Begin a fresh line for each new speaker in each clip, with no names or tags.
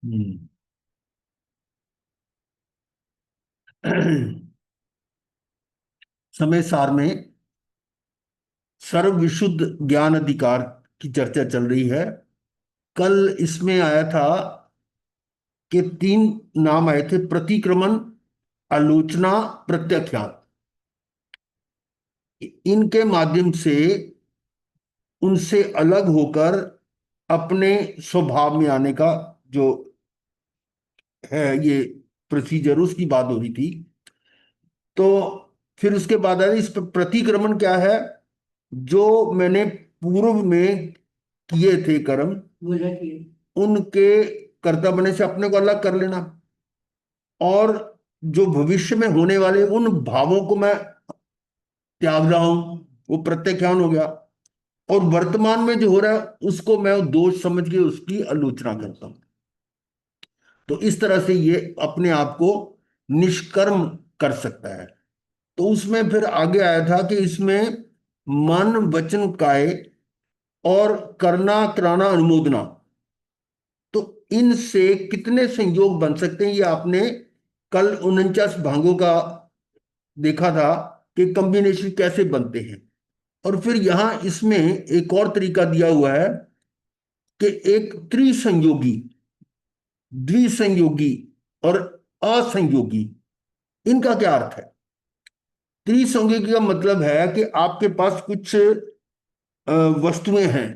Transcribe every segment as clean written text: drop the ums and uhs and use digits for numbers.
हम्म। समय सार में सर्व विशुद्ध ज्ञान अधिकार की चर्चा चल रही है। कल इसमें आया था कि तीन नाम आए थे: प्रतिक्रमण, आलोचना, प्रत्याख्यान। इनके माध्यम से उनसे अलग होकर अपने स्वभाव में आने का जो है ये प्रोसीजर, उसकी बात हो रही थी। तो फिर उसके बाद आया इस प्रतिक्रमण क्या है। जो मैंने पूर्व में किए थे कर्म, उनके कर्ता बनने से अपने को अलग कर लेना, और जो भविष्य में होने वाले उन भावों को मैं त्याग रहा हूं, वो प्रत्याख्यान हो गया। और वर्तमान में जो हो रहा है उसको मैं दोष समझ के उसकी आलोचना करता हूं। तो इस तरह से ये अपने आप को निष्कर्म कर सकता है। तो उसमें फिर आगे आया था कि इसमें मन वचन काय और करना कराना अनुमोदना, तो इनसे कितने संयोग बन सकते हैं, ये आपने कल 49 भागों का देखा था कि कॉम्बिनेशन कैसे बनते हैं। और फिर यहां इसमें एक और तरीका दिया हुआ है कि एक त्रिसंयोगी, द्विसंयोगी और असंयोगी, इनका क्या अर्थ है। त्रिसंयोगी का मतलब है कि आपके पास कुछ वस्तुएं हैं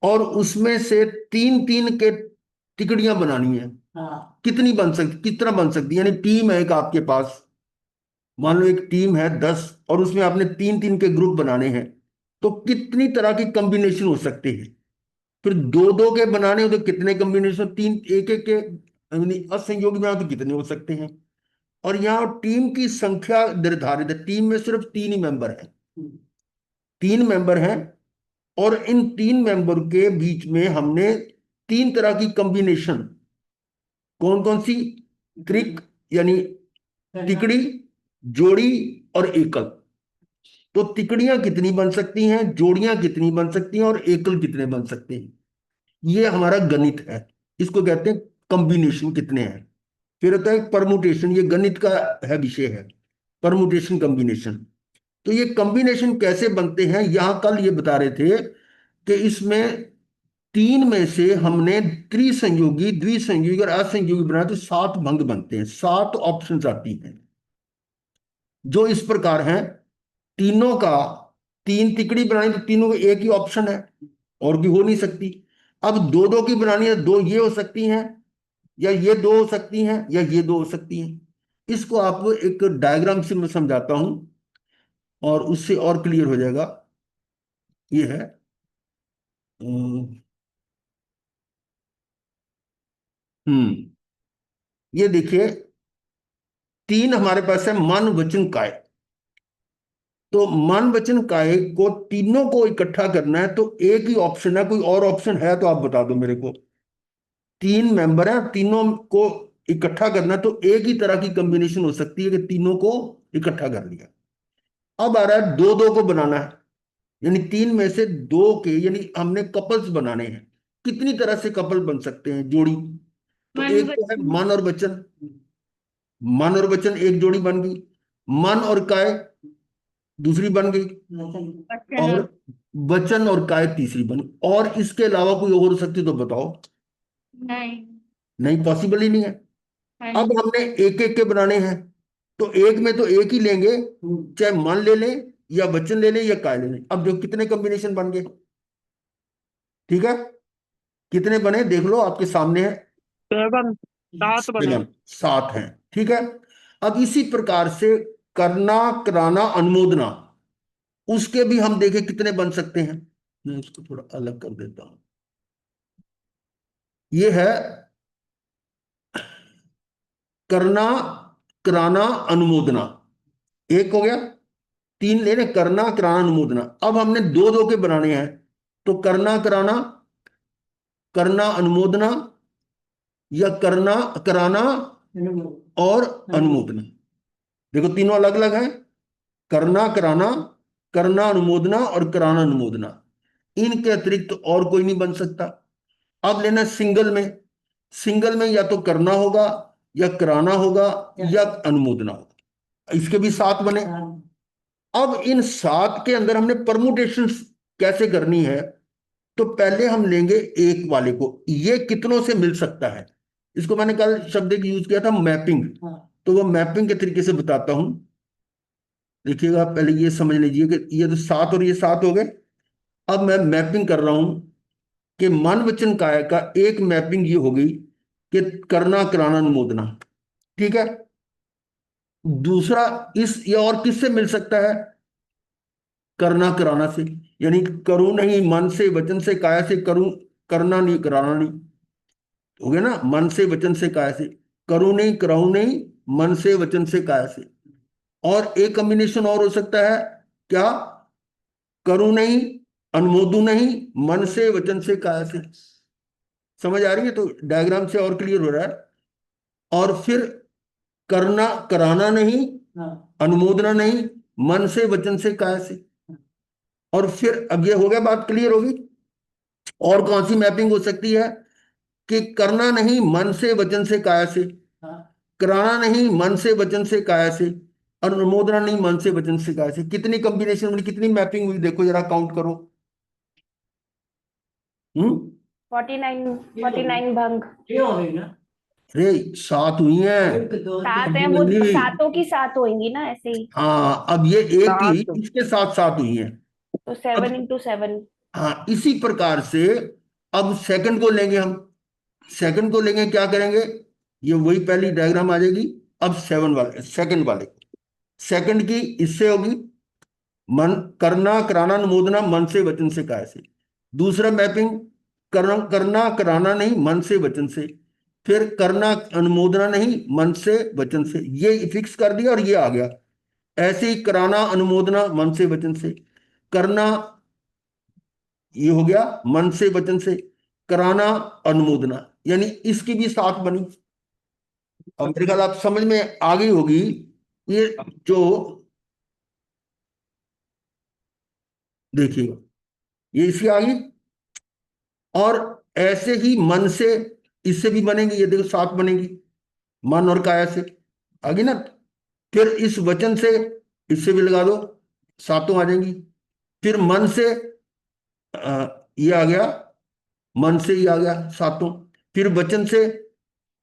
और उसमें से तीन तीन के तिकड़ियां बनानी है। हाँ। कितनी बन सकती, कितना बन सकती है, यानी टीम है एक आपके पास। मान लो एक टीम है 10 और उसमें आपने तीन तीन के ग्रुप बनाने हैं, तो कितनी तरह की कॉम्बिनेशन हो सकते हैं। फिर दो दो के बनाने हो तो कितने कॉम्बिनेशन, तीन एक एक के यानी असंयोगी बनाओ तो कितने हो सकते हैं। और यहाँ टीम की संख्या निर्धारित है, टीम में सिर्फ तीन ही मेंबर हैं, तीन मेंबर हैं। और इन तीन मेंबर के बीच में हमने तीन तरह की कॉम्बिनेशन, कौन कौन सी, त्रिक यानी तिकड़ी, जोड़ी और एकल। तो तिकड़ियां कितनी बन सकती हैं, जोड़ियां कितनी बन सकती हैं और एकल कितने बन सकते हैं, ये हमारा गणित है। इसको कहते हैं कॉम्बिनेशन कितने हैं। फिर होता है परमुटेशन, ये गणित का है विषय है, परमुटेशन कॉम्बिनेशन। तो ये कॉम्बिनेशन कैसे बनते हैं, यहां कल ये बता रहे थे कि इसमें तीन में से हमने त्रिसंयोगी, द्विसंयोगी और असंयोगी बनाया तो सात भंग बनते हैं, सात ऑप्शंस आती हैं जो इस प्रकार हैं। तीनों का, तीन तिकड़ी बनानी तो तीनों का एक ही ऑप्शन है, और भी हो नहीं सकती। अब दो दो की बनानी है, दो ये हो सकती हैं, या ये दो हो सकती हैं, या ये दो हो सकती हैं। इसको आपको एक डायग्राम से मैं समझाता हूं और उससे और क्लियर हो जाएगा। ये है हम्म ये देखिए, तीन हमारे पास है मन वचन काय। तो मन वचन काय को तीनों को इकट्ठा करना है तो एक ही ऑप्शन है, कोई और ऑप्शन है तो आप बता दो मेरे को। तीन मेंबर है, तीनों को इकट्ठा करना है, तो एक ही तरह की कॉम्बिनेशन हो सकती है कि तीनों को इकट्ठा कर लिया। अब आ रहा है दो दो को बनाना है, यानी तीन में से दो के, यानी हमने कपल्स बनाने हैं। कितनी तरह से कपल बन सकते हैं, जोड़ी। तो
मन
एक तो है
वचन
मन और वचन, मन और वचन एक जोड़ी बन गई। मन और काय दूसरी बन गई,
वचन
और
और
वचन और काय तीसरी बनी। और इसके अलावा कोई और हो सकती तो बताओ।
नहीं।
नहीं, पॉसिबल ही नहीं है।
हाँ
अब
जी।
हमने एक एक के बनाने हैं, तो एक में तो एक ही लेंगे, चाहे मन ले लें या वचन ले लें या काय ले लें। अब जो कितने कॉम्बिनेशन बन गए, ठीक है, कितने बने देख लो, आपके सामने है।
सेवन, सात बने।
सेवन, सात हैं, ठीक है। अब इसी प्रकार से करना कराना अनुमोदना, उसके भी हम देखें कितने बन सकते हैं। मैं इसको थोड़ा अलग कर देता हूं। ये है करना कराना अनुमोदना, एक हो गया। तीन ले रहे, करना कराना अनुमोदना। अब हमने दो दो के बनाने हैं, तो करना कराना, करना अनुमोदना, या करना कराना और अनुमोदना। देखो तीनों अलग अलग हैं, करना कराना, करना अनुमोदना और कराना अनुमोदना। इनके अतिरिक्त और कोई नहीं बन सकता। अब लेना सिंगल में। सिंगल में या तो करना होगा, या कराना होगा, या अनुमोदना होगा। इसके भी सात बने। अब इन सात के अंदर हमने परमुटेशन कैसे करनी है। तो पहले हम लेंगे एक वाले को, ये कितनों से मिल सकता है। इसको मैंने कल शब्द एक यूज किया था, मैपिंग। तो वो मैपिंग के तरीके से बताता हूं। देखिएगा, पहले ये समझ लीजिए कि ये तो सात और ये सात हो गए। अब मैं मैपिंग कर रहा हूं कि मन वचन काया का एक मैपिंग ये हो गई कि करना कराना अनुमोदना। ठीक है। दूसरा, इस ये और किससे मिल सकता है, करना कराना से। यानी करूं नहीं मन से वचन से काया से, करूं करना नहीं कराना नहीं। हो गया ना, मन से वचन से काया से। करूं नहीं कराऊं नहीं, मन से वचन से काया से। और एक कॉम्बिनेशन और हो सकता है, क्या, करूं नहीं अनुमोदू नहीं, मन से वचन से काया से। समझ आ रही है, तो डायग्राम से और क्लियर हो रहा है। और फिर करना कराना नहीं, अनुमोदना नहीं, मन से वचन से काया से। और फिर अब ये हो गया, बात क्लियर होगी। और कौन सी मैपिंग हो सकती है कि करना नहीं मन से वचन से काया से, कराना नहीं मन से वचन से काया से, और अनुमोदना नहीं मन से वचन से काया से। कितनी कॉम्बिनेशन हुई, कितनी मैपिंग हुई, देखो जरा काउंट करो। हम्म।
49 भंग।
अरे सात हुई हैं।
सात
अब
है
ये
वो,
बनी हुई।
सातों की सात होंगी ना ऐसे ही।
हाँ, अब ये एक ही
सात।
इसके साथ साथ हुई है।
तो
अब
7 into 7।
हाँ, इसी प्रकार से अब सेकंड को लेंगे हम। सेकंड को लेंगे, क्या करेंगे, ये वही पहली डायग्राम आ जाएगी। अब सेवन वाले, सेकंड वाले, सेकंड की इससे होगी, मन करना कराना अनुमोदना मन से वचन से काया से। दूसरा मैपिंग, करना करना कराना नहीं मन से वचन से। फिर करना अनुमोदना नहीं मन से वचन से, ये फिक्स कर दिया और ये आ गया। ऐसे ही कराना अनुमोदना मन से वचन से, करना ये हो गया मन से वचन से, कराना अनुमोदना। यानी इसकी भी सात बनी। अब मेरे ख्याल आप समझ में आ गई होगी। ये जो, देखिए, ये इसकी आ गई। और ऐसे ही मन से, इससे भी बनेगी, ये देखो सात बनेगी, मन और काया से। आ गई ना। फिर इस वचन से, इससे भी लगा दो, सातों आ जाएंगी। फिर मन से, ये आ गया, मन से ही आ गया सातों। फिर वचन से,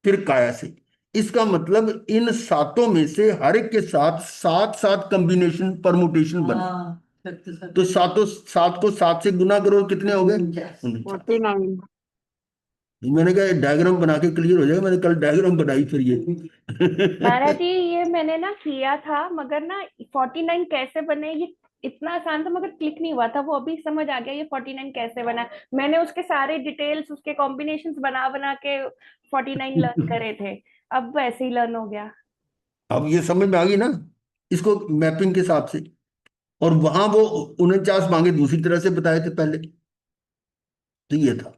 फिर काया से। इसका मतलब इन सातों में से हर एक के साथ सात सात कॉम्बिनेशन परमुटेशन बने। तो सातों, सात को सात से गुना करो, कितने हो गए, 49।
49।
मैंने कहा डायग्राम बना के क्लियर हो जाएगा, मैंने कल डायग्राम बनाई फिर ये।
महाराज जी ये मैंने ना किया था, मगर ना 49 कैसे बने ये इतना आसान था, मगर क्लिक नहीं हुआ था। वो अभी समझ आ गया ये 49 कैसे बना। मैंने उसके सारे डिटेल्स, उसके कॉम्बिनेशंस बना बना के 49 लर्न करे थे। अब वैसे ही लर्न हो गया।
अब ये समझ में आ गई ना, इसको मैपिंग के हिसाब से। और वहां वो 49 मांगे दूसरी तरह से बताए थे पहले। तो ये था।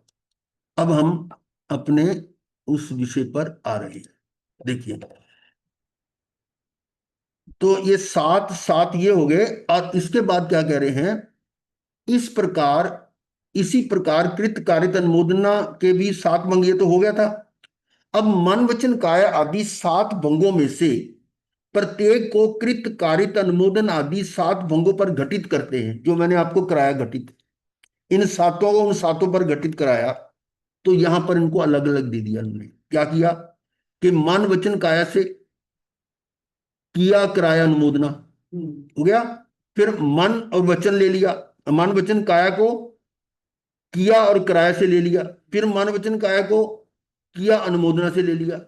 अब हम अपने उस विषय पर आ रहे हैं। देखिए, तो ये सात सात ये हो गए। और इसके बाद क्या कह रहे हैं, इस प्रकार, इसी प्रकार कृत कारित अनुमोदना के भी सात भंग, ये तो हो गया था। अब मन वचन काय आदि सात भंगों में से प्रत्येक को कृत कारित अनुमोदन आदि सात भंगों पर घटित करते हैं, जो मैंने आपको कराया घटित। इन सातों को उन सातों पर घटित कराया। तो यहां पर इनको अलग अलग दे दिया उन्होंने। क्या किया कि मन वचन काया से किया कराया अनुमोदना, हो गया। फिर मन और वचन ले लिया, मन वचन काया को किया और कराया से ले लिया। फिर मन वचन काया को किया अनुमोदना से ले लिया।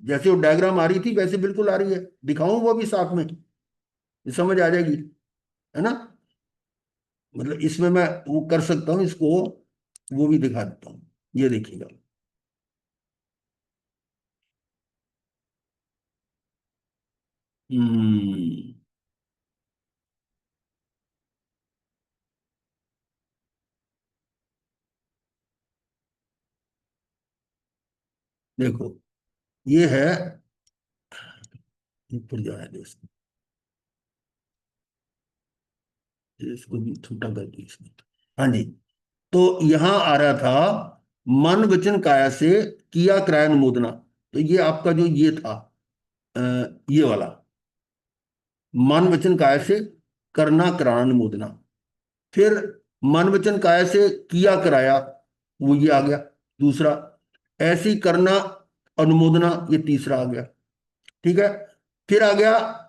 जैसे वो डायग्राम आ रही थी वैसे बिल्कुल आ रही है, दिखाऊं वो भी साथ में, ये समझ आ जाएगी, है ना। मतलब इसमें मैं वो कर सकता हूँ इसको, वो भी दिखा देता हूँ। ये देखिएगा। हम्म। देखो, ये है, ऊपर जाने दो इसको, इसको भी छोटा कर दिया इसमें। हाँ जी। तो यहां आ रहा था मन वचन काया से किया क्राया अनुमोदना। तो ये आपका जो ये था, अ, ये वाला मन वचन काया से करना कराना अनुमोदना। फिर मन वचन काया से किया कराया, वो ये आ गया दूसरा। ऐसे ही करना अनुमोदना, ये तीसरा आ गया। ठीक है। फिर आ गया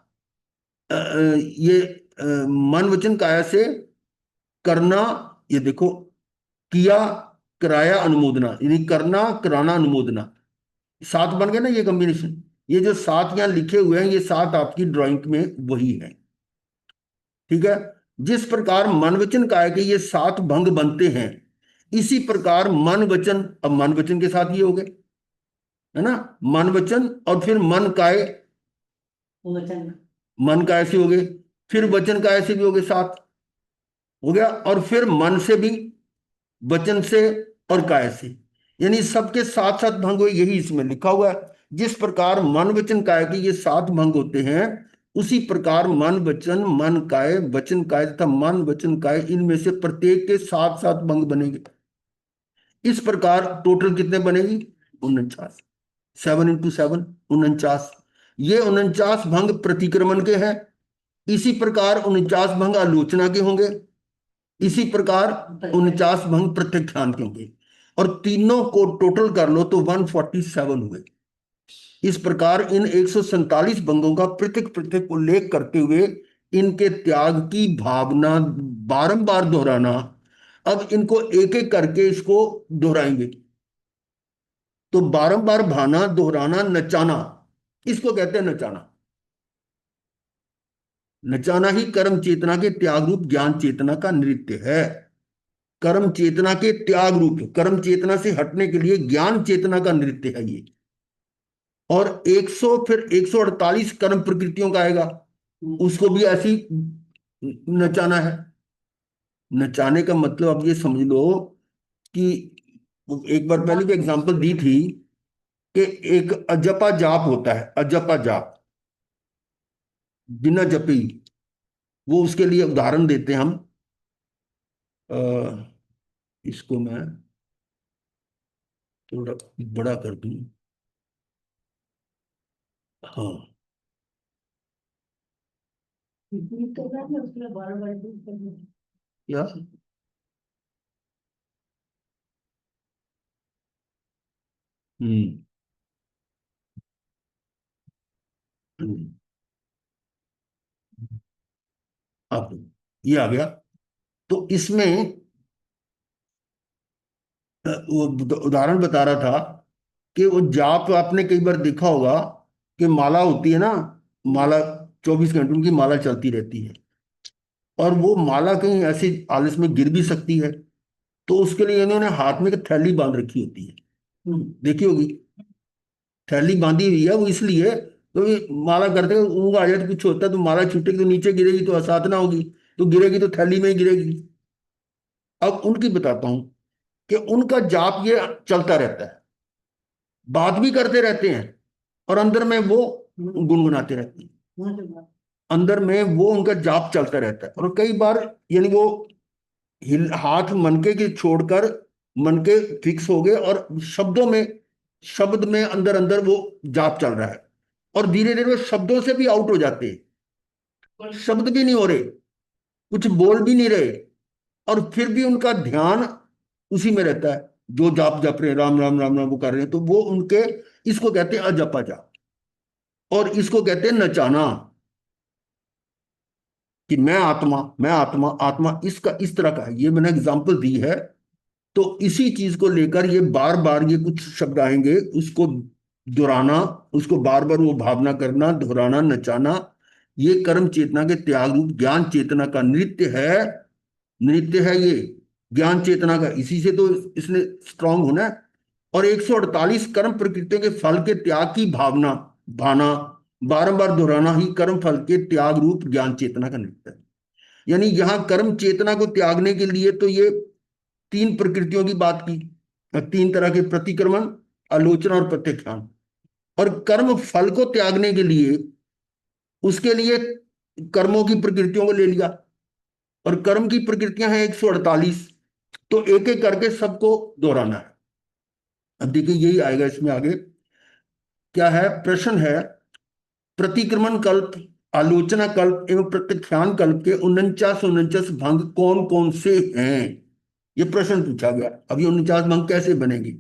ये मन वचन काया से करना, ये देखो, किया कराया अनुमोदना, यानी करना कराना अनुमोदना। सात बन गए ना ये कॉम्बिनेशन। ये जो सात यहाँ लिखे हुए हैं, ये सात आपकी ड्राइंग में वही है। ठीक है। जिस प्रकार मन वचन काय के ये सात भंग बनते हैं, इसी प्रकार मन वचन, अब मन वचन के साथ ये हो गए, है ना, मन वचन, और फिर मन काय, वचन, मन काय से हो गए, फिर वचन काय से भी हो गए, सात हो गया, और फिर मन से भी, वचन से, और काय से, यानी सबके साथ साथ भंग हुए, यही इसमें लिखा हुआ है। जिस प्रकार मन वचन काय के ये सात भंग होते हैं, उसी प्रकार मन वचन मन काय वचन काय तथा मन वचन काय, इनमें से प्रत्येक के सात सात भंग बनेंगे। इस प्रकार टोटल कितने बनेगी? 49। 7 × 7 49। ये 49 भंग प्रतिक्रमण के हैं। इसी प्रकार 49 भंग आलोचना के होंगे। इसी प्रकार 49 भंग प्रत्याख्यान के होंगे। और तीनों को टोटल कर लो तो 147 हुए। इस प्रकार इन 147 भंगों का पृथक पृथक उल्लेख करते हुए इनके त्याग की भावना बारंबार दोहराना। अब इनको एक एक करके इसको दोहराएंगे। तो बारंबार भाना, दोहराना, नचाना, इसको कहते हैं नचाना। नचाना ही कर्म चेतना के त्याग रूप ज्ञान चेतना का नृत्य है। कर्म चेतना के त्याग रूप, कर्म चेतना से हटने के लिए ज्ञान चेतना का नृत्य है ये। और 100, फिर 148 कर्म प्रकृतियों का आएगा, उसको भी ऐसी नचाना है। नचाने का मतलब अब ये समझ लो कि एक बार पहले भी एग्जांपल दी थी कि एक अजपा जाप होता है, अजपा जाप, बिना जपी। वो उसके लिए उदाहरण देते हैं हम। अ, इसको मैं थोड़ा बड़ा कर दूं। हाँ, क्या? हम्म। हम्म। अब ये आ गया। तो इसमें वो उदाहरण बता रहा था कि वो जाप आपने कई बार देखा होगा कि माला होती है ना, माला 24 घंटे उनकी माला चलती रहती है, और वो माला कहीं ऐसी आलस में गिर भी सकती है। तो उसके लिए इन्होंने हाथ में एक थैली बांध रखी होती है, देखी होगी। थैली बांधी हुई है वो इसलिए, तो ये माला करते हैं, ऊँग आ जाए तो कुछ होता है तो माला छूटेगी तो नीचे गिरेगी तो असाधना होगी, तो गिरेगी तो थैली में ही गिरेगी। अब उनकी बताता हूं कि उनका जाप ये चलता रहता है, बात भी करते रहते हैं, और अंदर में वो गुनगुनाते रहते हैं। अंदर में वो उनका जाप चलता रहता है, और कई बार यानी वो हाथ मनके के छोड़कर मनके फिक्स हो गए, और शब्द में अंदर अंदर वो जाप चल रहा है, और धीरे धीरे वो शब्दों से भी आउट हो जाते हैं, शब्द भी नहीं हो रहे, कुछ बोल भी नहीं रहे, और फिर भी उनका ध्यान उसी में रहता है, जो जाप जप रहे हैं, राम राम राम राम वो कर रहे हैं, तो वो उनके, इसको कहते हैं अजपा जाप। और इसको कहते हैं नचाना, कि मैं आत्मा आत्मा, इसका इस तरह का है, ये मैंने एग्जांपल दी है। तो इसी चीज को लेकर ये बार बार ये कुछ शब्द आएंगे, उसको दोहराना, उसको बार बार वो भावना करना, दोहराना, नचाना, ये कर्म चेतना के त्याग रूप ज्ञान चेतना का नृत्य है। नृत्य है ये ज्ञान चेतना का, इसी से तो इसने स्ट्रांग होना है। और 148 कर्म प्रकृतियों के फल के त्याग की भावना, भाना, बारंबार दोहराना ही कर्म फल के त्याग रूप ज्ञान चेतना का नृत्य है। यानी यहां कर्म चेतना को त्यागने के लिए तो ये तीन प्रकृतियों की बात की, तीन तरह के प्रतिक्रमण, आलोचना और प्रत्याख्यान। और कर्म फल को त्यागने के लिए, उसके लिए कर्मों की प्रकृतियों को ले लिया, और कर्म की प्रकृतियां हैं 148, तो एक एक करके सबको दोहराना है। अब देखिए यही आएगा इसमें आगे। क्या है प्रश्न है, प्रतिक्रमण कल्प, आलोचना कल्प एवं प्रत्याख्यान कल्प के 49 भंग कौन कौन से हैं? ये प्रश्न पूछा गया। अब ये 49 भंग कैसे बनेंगे?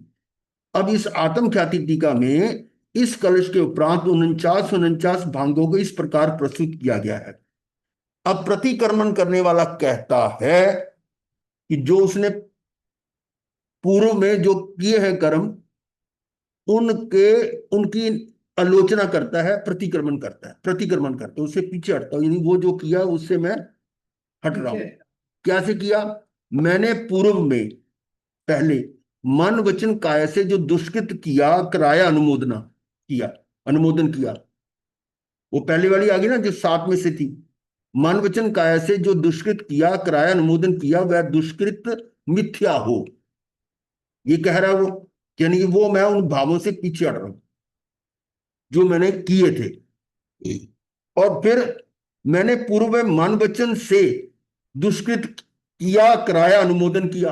अब इस आत्म ख्याति टीका में इस कलश के उपरांत 49 भांगों को इस प्रकार प्रस्तुत किया गया है। अब प्रतिक्रमण करने वाला कहता है कि जो उसने पूर्व में जो किए हैं कर्म, उनके उनकी आलोचना करता है, प्रतिक्रमण करता है, प्रतिक्रमण करता है, उससे पीछे हटता हूं, यानी वो जो किया उससे मैं हट रहा हूं। कैसे किया? मैंने पूर्व में पहले मन वचन काय से जो दुष्कृत किया कराया अनुमोदना किया, अनुमोदन किया। वो पहले वाली आ गई ना जो 7 में से थी। मन वचन काय से जो दुष्कृत किया कराया अनुमोदन किया वह दुष्कृत मिथ्या हो, ये कह रहा है वो। यानी कि वो मैं उन भावों से पीछे हट रहा हूं जो मैंने किए थे। और फिर मैंने पूर्व में मन वचन से दुष्कृत किया कराया अनुमोदन किया।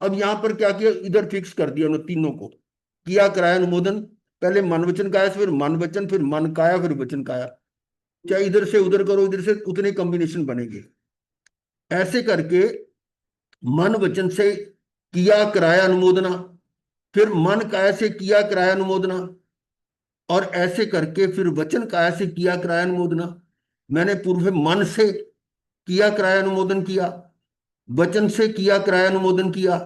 अब यहां पर क्या किया, इधर फिक्स कर दिया उन तीनों को, किया कराया अनुमोदन। पहले मन वचन काया से फिर मन वचन फिर मन काया फिर वचन काया। चाहे इधर से उधर करो, इधर से उतने कॉम्बिनेशन बनेंगे। ऐसे करके मन वचन से किया कराया अनुमोदना, फिर मन काया से किया कराया अनुमोदना, और ऐसे करके फिर वचन काया से किया कराया अनुमोदना। मैंने पूर्व में मन से किया कराया अनुमोदन किया, वचन से किया कराया अनुमोदन किया,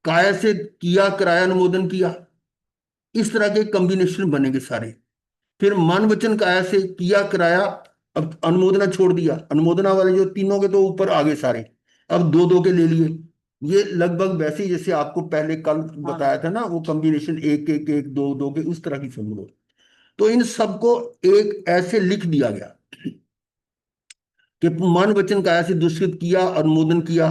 काया से किया कराया अनुमोदन किया। इस तरह के कॉम्बिनेशन बनेंगे सारे। फिर मन वचन काया से किया कराया, अब अनुमोदना छोड़ दिया, अनुमोदना वाले जो तीनों के तो ऊपर आ गए सारे, अब दो दो के ले लिए। ये लगभग वैसे ही जैसे आपको पहले कल बताया था ना, वो कॉम्बिनेशन एक एक एक दो दो के, उस तरह की समझ लो। तो इन सबको एक ऐसे लिख दिया गया कि मन वचन काया से दुष्कृत किया अनुमोदन किया।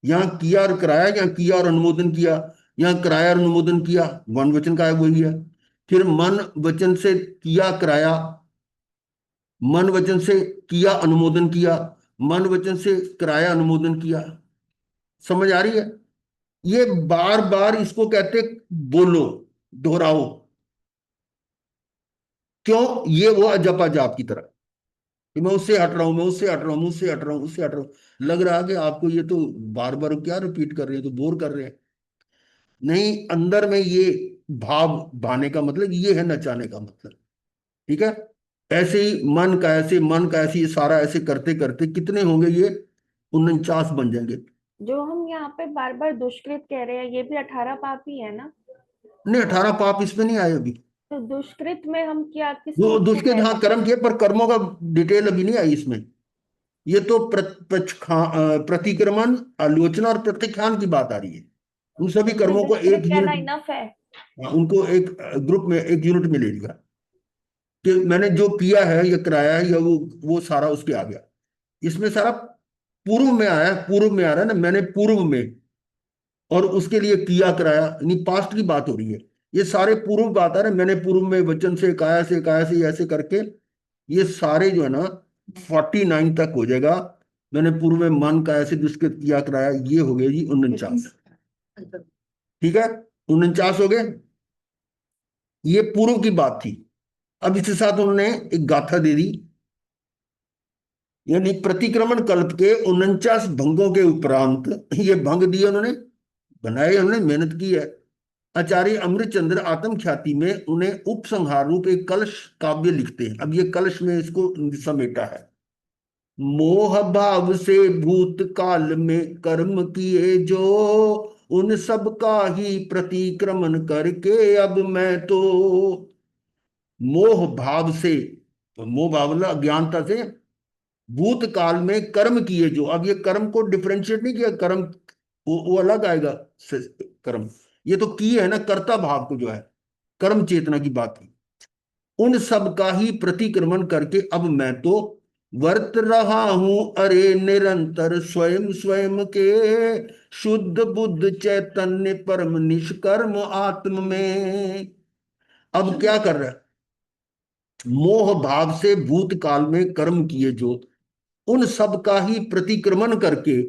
यहाँ किया और कराया, यहाँ किया और अनुमोदन किया, यहाँ कराया और अनुमोदन किया, मन वचन काया वही है। फिर मन वचन से किया कराया, मन वचन से किया अनुमोदन किया, मन वचन से कराया अनुमोदन किया। समझ आ रही है? ये बार बार इसको कहते बोलो, दोहराओ। क्यों? ये वो जपा जाप की तरह कि मैं उससे हट रहा हूं, मैं उससे हट रहा हूं, मैं उससे हट रहा हूं, उससे हट रहा हूं। लग रहा है कि आपको ये तो बार बार क्या रिपीट कर रहे हैं, तो बोर कर रहे हैं। नहीं, अंदर में ये भाव भाने का मतलब ये है, नचाने का मतलब। ठीक है? ऐसे ही मन का ऐसे, मन का ऐसे, ये सारा ऐसे करते करते कितने होंगे ये? 49 बन जाएंगे।
जो हम यहाँ पे बार बार दुष्कृत कह रहे हैं ये भी 18 पाप ही है ना?
नहीं, 18 पाप इसमें नहीं आए अभी।
तो दुष्कृत में हम क्या किस
वो
चीज को
दुष्कृत
कह
हाँ
रहे हैं?
कर्म किए, पर कर्मों का डिटेल अभी नहीं आई इसमें। ये तो प्रतिक्रमण, आलोचना और प्रत्याख्यान की बात आ रही है। उन सभी
तो मुझे
कर्मों को एक
दुष्कृत कहना
यूनिट,
इनफ है?
उनको एक ग्रुप में, एक यूनिट में ले लिया कि मैंने जो किया है या कराया है या वो सारा उसके आ गया। इसमें सारा पूर्व में आया है, पूर्व में आ रहा है ना, मैंने पूर्व में, और उसके लिए किया कराया, यानी पास्ट की बात हो रही है। ये सारे पूर्व बात आ रहे हैं, मैंने पूर्व में वचन से काया से ऐसे करके ये सारे जो है ना 49 तक हो जाएगा। मैंने पूर्व में मन का ऐसे दुष्कृत किया कराया, ये हो गया जी 49। ठीक है? 49 हो गए। ये पूर्व की बात थी। अब इसके साथ उन्होंने एक गाथा दे दी, यानी प्रतिक्रमण कल्प के 49 भंगों के उपरांत ये भंग दिए उन्होंने, बनाए उन्होंने, मेहनत की है। आचार्य अमृतचंद्र आत्म ख्याति में उन्हें उपसंहार रूप एक कलश काव्य लिखते हैं। अब ये कलश में इसको समेटा है। मोह भाव से भूतकाल में कर्म किए जो, उन सब का ही प्रतिक्रमण करके अब मैं तो। मोह भाव से, तो मोह भाव मतलब अज्ञानता से, भूतकाल में कर्म किए जो। अब ये कर्म को डिफरेंशिएट नहीं किया, कर्म वो अलग आएगा कर्म। ये तो किए है ना, कर्ता भाव को जो है, कर्म चेतना की बात की। उन सब का ही प्रतिक्रमण करके अब मैं तो वर्त रहा हूं, अरे निरंतर स्वयं स्वयं के शुद्ध बुद्ध चैतन्य परम निष्कर्म आत्म में। अब क्या कर रहा है? मोह भाव से भूतकाल में कर्म किए जो, उन सब का ही प्रतिक्रमण करके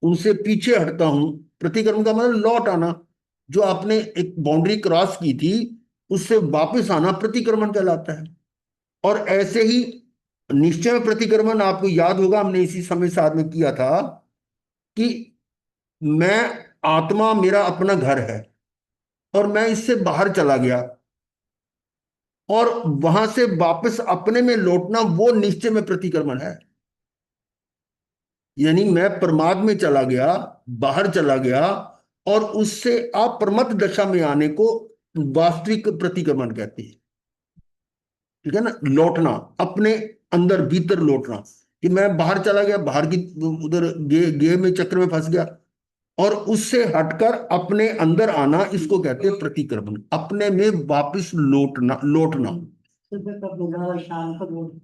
उनसे पीछे हटता हूं। प्रतिक्रमण का मतलब लौट आना, जो आपने एक बाउंड्री क्रॉस की थी, उससे वापस आना प्रतिक्रमण कहलाता है। और ऐसे ही निश्चय में प्रतिक्रमण, आपको याद होगा हमने इसी समय साथ में किया था कि मैं, आत्मा मेरा अपना घर है और मैं इससे बाहर चला गया, और वहां से वापस अपने में लौटना वो निश्चय में प्रतिक्रमण है। यानी मैं प्रमाद में चला गया, बाहर चला गया, और उससे अप्रमत्त दशा में आने को वास्तविक प्रतिक्रमण कहते हैं। ठीक है ना, लौटना, अपने अंदर भीतर लौटना, कि मैं बाहर चला गया, बाहर की उधर गे में चक्र में फंस गया, और उससे हटकर अपने अंदर आना, इसको कहते हैं प्रतिक्रमण, अपने में वापस लौटना, लौटना।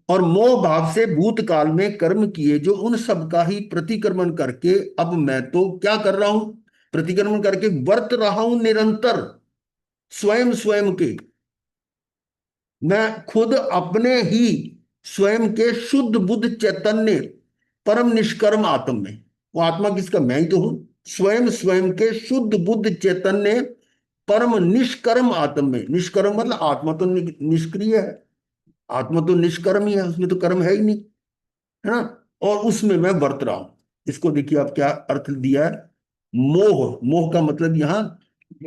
और मोह भाव से भूतकाल में कर्म किए जो उन सब का ही प्रतिक्रमण करके, अब मैं तो क्या कर रहा हूं, प्रतिक्रमण करके वर्त रहा हूं निरंतर स्वयं स्वयं के। मैं खुद अपने ही स्वयं के शुद्ध बुद्ध चैतन्य परम निष्कर्म आत्म में, वो आत्मा किसका, मैं ही तो हूं, स्वयं स्वयं के शुद्ध बुद्ध चैतन्य परम निष्कर्म आत्म में। निष्कर्म मतलब आत्मा तो निष्क्रिय है, आत्मा तो निष्कर्म ही है, उसमें तो कर्म है ही नहीं, है ना। और उसमें मैं वर्त रहा हूं। इसको देखिए आप क्या अर्थ दिया है। मोह, मोह का मतलब यहां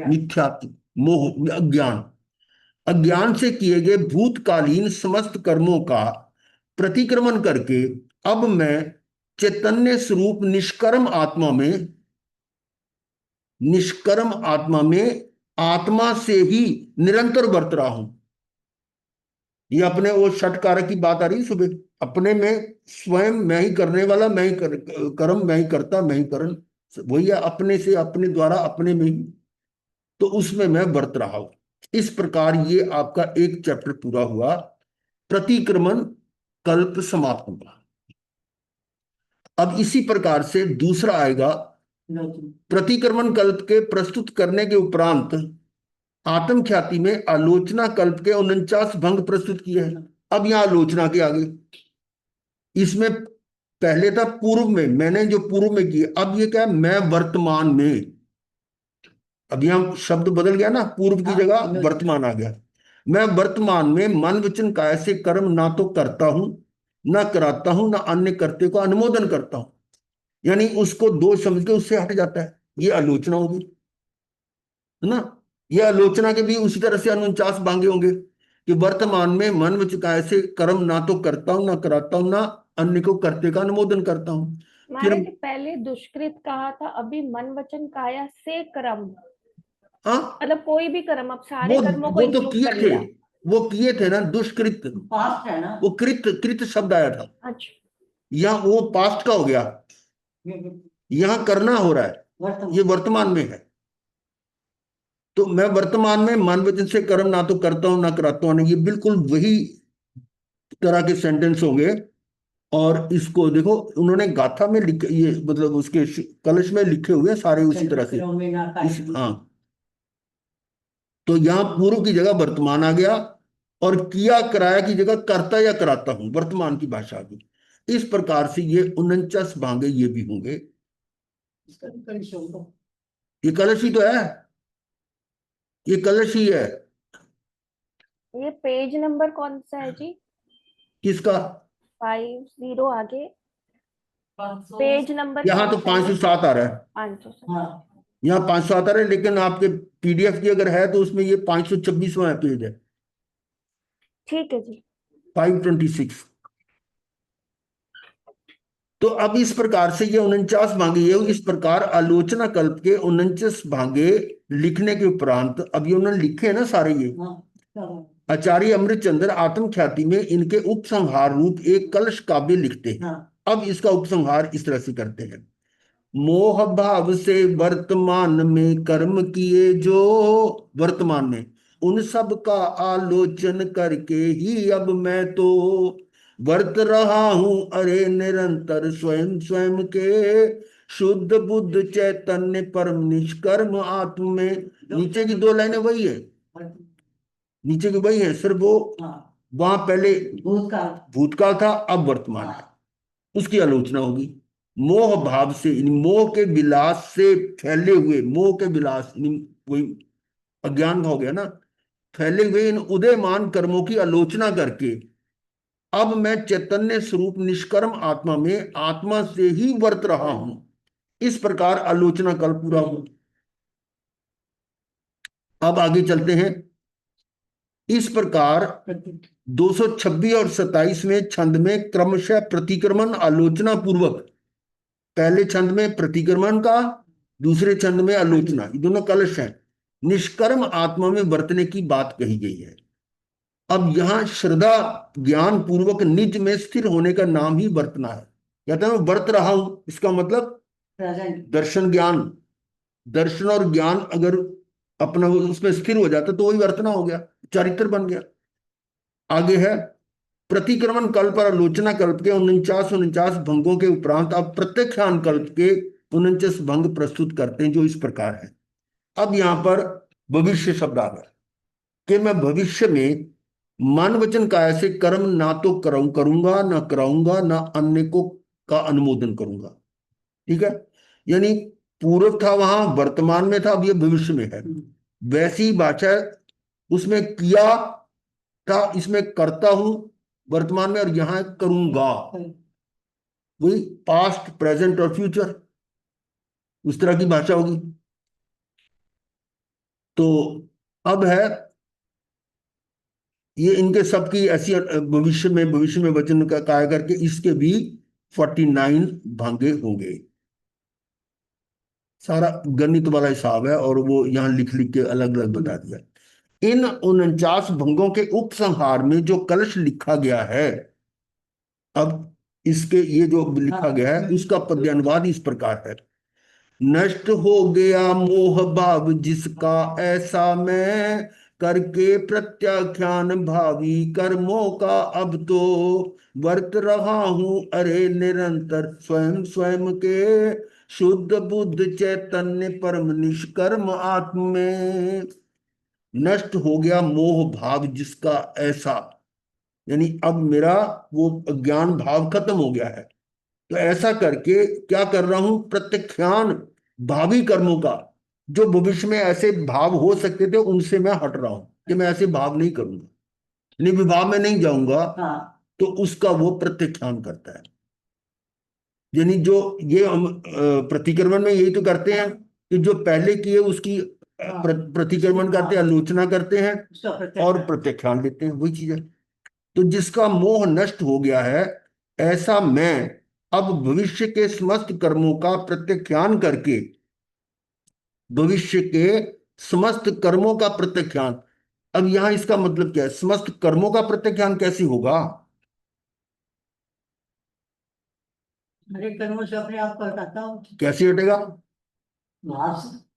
मिथ्या, मोह अज्ञान, अज्ञान से किए गए भूतकालीन समस्त कर्मों का प्रतिक्रमण करके, अब मैं चैतन्य स्वरूप निष्कर्म आत्मा में, निष्कर्म आत्मा में आत्मा से ही निरंतर बरत रहा हूं। ये अपने वो षट कारक की बात आ रही है सुबह, अपने में स्वयं मैं ही करने वाला, मैं ही कर्म, मैं ही करता, मैं ही करण, वही है, अपने से अपने द्वारा अपने में ही, तो उसमें मैं बरत रहा हूं। इस प्रकार ये आपका एक चैप्टर पूरा हुआ, प्रतिक्रमण कल्प समाप्त हुआ। अब इसी प्रकार से दूसरा आएगा, प्रतिक्रमण कल्प के प्रस्तुत करने के उपरांत आत्म ख्याति में आलोचना कल्प के 49 भंग प्रस्तुत किए हैं। अब यहां आलोचना के आगे, इसमें पहले था पूर्व में, मैंने जो पूर्व में किए, अब ये क्या है, मैं वर्तमान में। अब यहां शब्द बदल गया ना, पूर्व की जगह वर्तमान आ गया। मैं वर्तमान में मन वचन काया से कर्म ना तो करता हूं, ना कराता हूं, ना अन्य कर्ते को अनुमोदन करता हूं। यानी उसको दोष समझ के उससे हट जाता है, ये आलोचना होगी, है ना। ये आलोचना के भी उसी तरह से 49 भांगे होंगे, कि वर्तमान में मन वचन काया से कर्म ना तो करता हूं, ना कराता हूं, ना अन्य को कर्ते का अनुमोदन करता हूं। फिर
महाराज जी पहले दुष्कृत कहा था, अभी मन वचन काया से कर्म,
हाँ,
मतलब कोई भी कर्म, अब सारे
वो
कर्मों को
वो तो
इंक्लूड
किए
कर
थे,
लिया।
वो किए थे ना, दुष्कृत, पास्ट है ना, वो कृत, कृत शब्द आया था,
अच्छा।
यहाँ वो पास्ट का हो गया, यहाँ करना हो रहा है, ये वर्तमान में है। तो मैं वर्तमान में मन वचन से कर्म ना तो करता हूं, ना कराता हूं, ये बिल्कुल वही तरह के सेंटेंस होंगे। और इसको देखो, उन्होंने गाथा में लिखे, ये मतलब उसके कलश में लिखे हुए हैं सारे उसी तरह से, हाँ। तो यहाँ पूर्व की जगह वर्तमान आ गया, और किया कराया की जगह करता या कराता हूं, वर्तमान की भाषा आ गई। इस प्रकार से ये 49 भांगे ये भी होंगे। ये कलश ही तो है, ये कलश ही है।
ये पेज नंबर कौन सा है जी?
किसका?
50 आगे, पेज नंबर
यहाँ
कौन
तो
सा है ये?
507 आ रहा है,
500 से।
यहाँ 507 आ रहा है, लेकिन आपके पीडीएफ की अगर है तो उसमें ये 526वां पेज है,
ठीक है जी।
526। तो अब इस प्रकार से ये 49 भांगे, ये इस प्रकार आलोचना कल्प के 49 भांगे लिखने के उपरांत, अब ये उन्होंने लिखे हैं ना सारे ये, आचार्य अमृत चंद्र आत्म ख्याति में इनके उपसंहार रूप एक कलश काव्य लिखते हैं। अब इसका उपसंहार इस तरह से करते हैं। मोह भाव से वर्तमान में कर्म किए जो, वर्तमान में उन सब का आलोचन करके ही अब मैं तो वर्त रहा हूं, अरे निरंतर स्वयं स्वयं के शुद्ध बुद्ध चैतन्य परम निष्कर्म आत्म में। नीचे की दो लाइनें वही है, नीचे की वही है, सिर्फ वो वहां पहले भूतकाल, भूतकाल था, अब वर्तमान है, उसकी आलोचना होगी। मोह भाव से, मोह के विलास से फैले हुए, मोह के विलास वही अज्ञान का हो गया ना। फैले हुए इन उदयमान कर्मों की आलोचना करके अब मैं चैतन्य स्वरूप निष्कर्म आत्मा में आत्मा से ही वर्त रहा हूं, इस प्रकार आलोचना कल पूरा हो। अब आगे चलते हैं। इस प्रकार 226 और 27वें छंद में क्रमशः प्रतिक्रमण आलोचना पूर्वक, पहले छंद में प्रतिक्रमण का, दूसरे छंद में आलोचना, ये दोनों कलश हैं, निष्कर्म आत्मा में वर्तने की बात कही गई है। अब यहां श्रद्धा ज्ञान पूर्वक निज में स्थिर होने का नाम ही वर्तना है। कहते हैं मैं वर्त रहा हूं, इसका मतलब दर्शन ज्ञान, दर्शन और ज्ञान अगर अपना उसमें स्थिर हो जाता तो वही वर्तना हो गया, चरित्र बन गया। आगे है प्रतिक्रमण कल्प और आलोचना कल्प के 49 भंगों के उपरांत अब प्रत्यक्षान कल्प के 49 भंग प्रस्तुत करते हैं, जो इस प्रकार है। अब यहां पर भविष्य शब्द आ गया कि मैं भविष्य में मन वचन काया से कर्म ना तो करूंगा ना कराऊंगा ना अन्य को का अनुमोदन करूंगा। ठीक है, यानी पूर्व था वहां वर्तमान में था, अब ये भविष्य में है। वैसी भाषा उसमें किया था, इसमें करता हूं वर्तमान में, और यहां करूंगा, वही पास्ट प्रेजेंट और फ्यूचर, उस तरह की भाषा होगी। तो अब है ये इनके सबकी ऐसी भविष्य में वचन का काय करके इसके भी 49 भांगे होंगे। सारा गणित वाला हिसाब है और वो यहाँ लिख लिख के अलग अलग बता दिया। इन 49 भंगों के उपसंहार में जो कलश लिखा गया है, अब इसके ये जो लिखा गया है उसका पद्यानुवाद इस प्रकार है। नष्ट हो गया मोह भाव जिसका ऐसा मैं, करके प्रत्याख्यान भावी कर्मों का अब तो वर्त रहा हूं अरे निरंतर स्वयं स्वयं के, शुद्ध बुद्ध चैतन्य परम निष्कर्म आत्म में। नष्ट हो गया मोह भाव जिसका ऐसा, यानी अब मेरा वो अज्ञान भाव खत्म हो गया है। तो ऐसा करके क्या कर रहा हूं, प्रत्यख्यान भावी कर्मों का, जो भविष्य में ऐसे भाव हो सकते थे उनसे मैं हट रहा हूं कि मैं ऐसे भाव नहीं करूंगा, विभाव में नहीं जाऊंगा। हाँ। तो उसका वो प्रत्यख्यान करता है। यानी जो ये हम प्रतिक्रमण में यही तो करते हैं कि जो पहले किए उसकी प्रतिक्रमण करते हैं, आलोचना करते हैं और प्रत्यख्यान लेते हैं, वही चीज है। तो जिसका मोह नष्ट हो गया है ऐसा मैं अब भविष्य के समस्त कर्मों का प्रत्याख्यान करके, भविष्य के समस्त कर्मों का प्रत्याख्यान। अब यहां इसका मतलब क्या है, समस्त कर्मों का प्रत्याख्यान कैसे होगा?
मेरे कर्मों से अपने आप को हटाता हूँ।
कैसे हटेगा?
हाँ।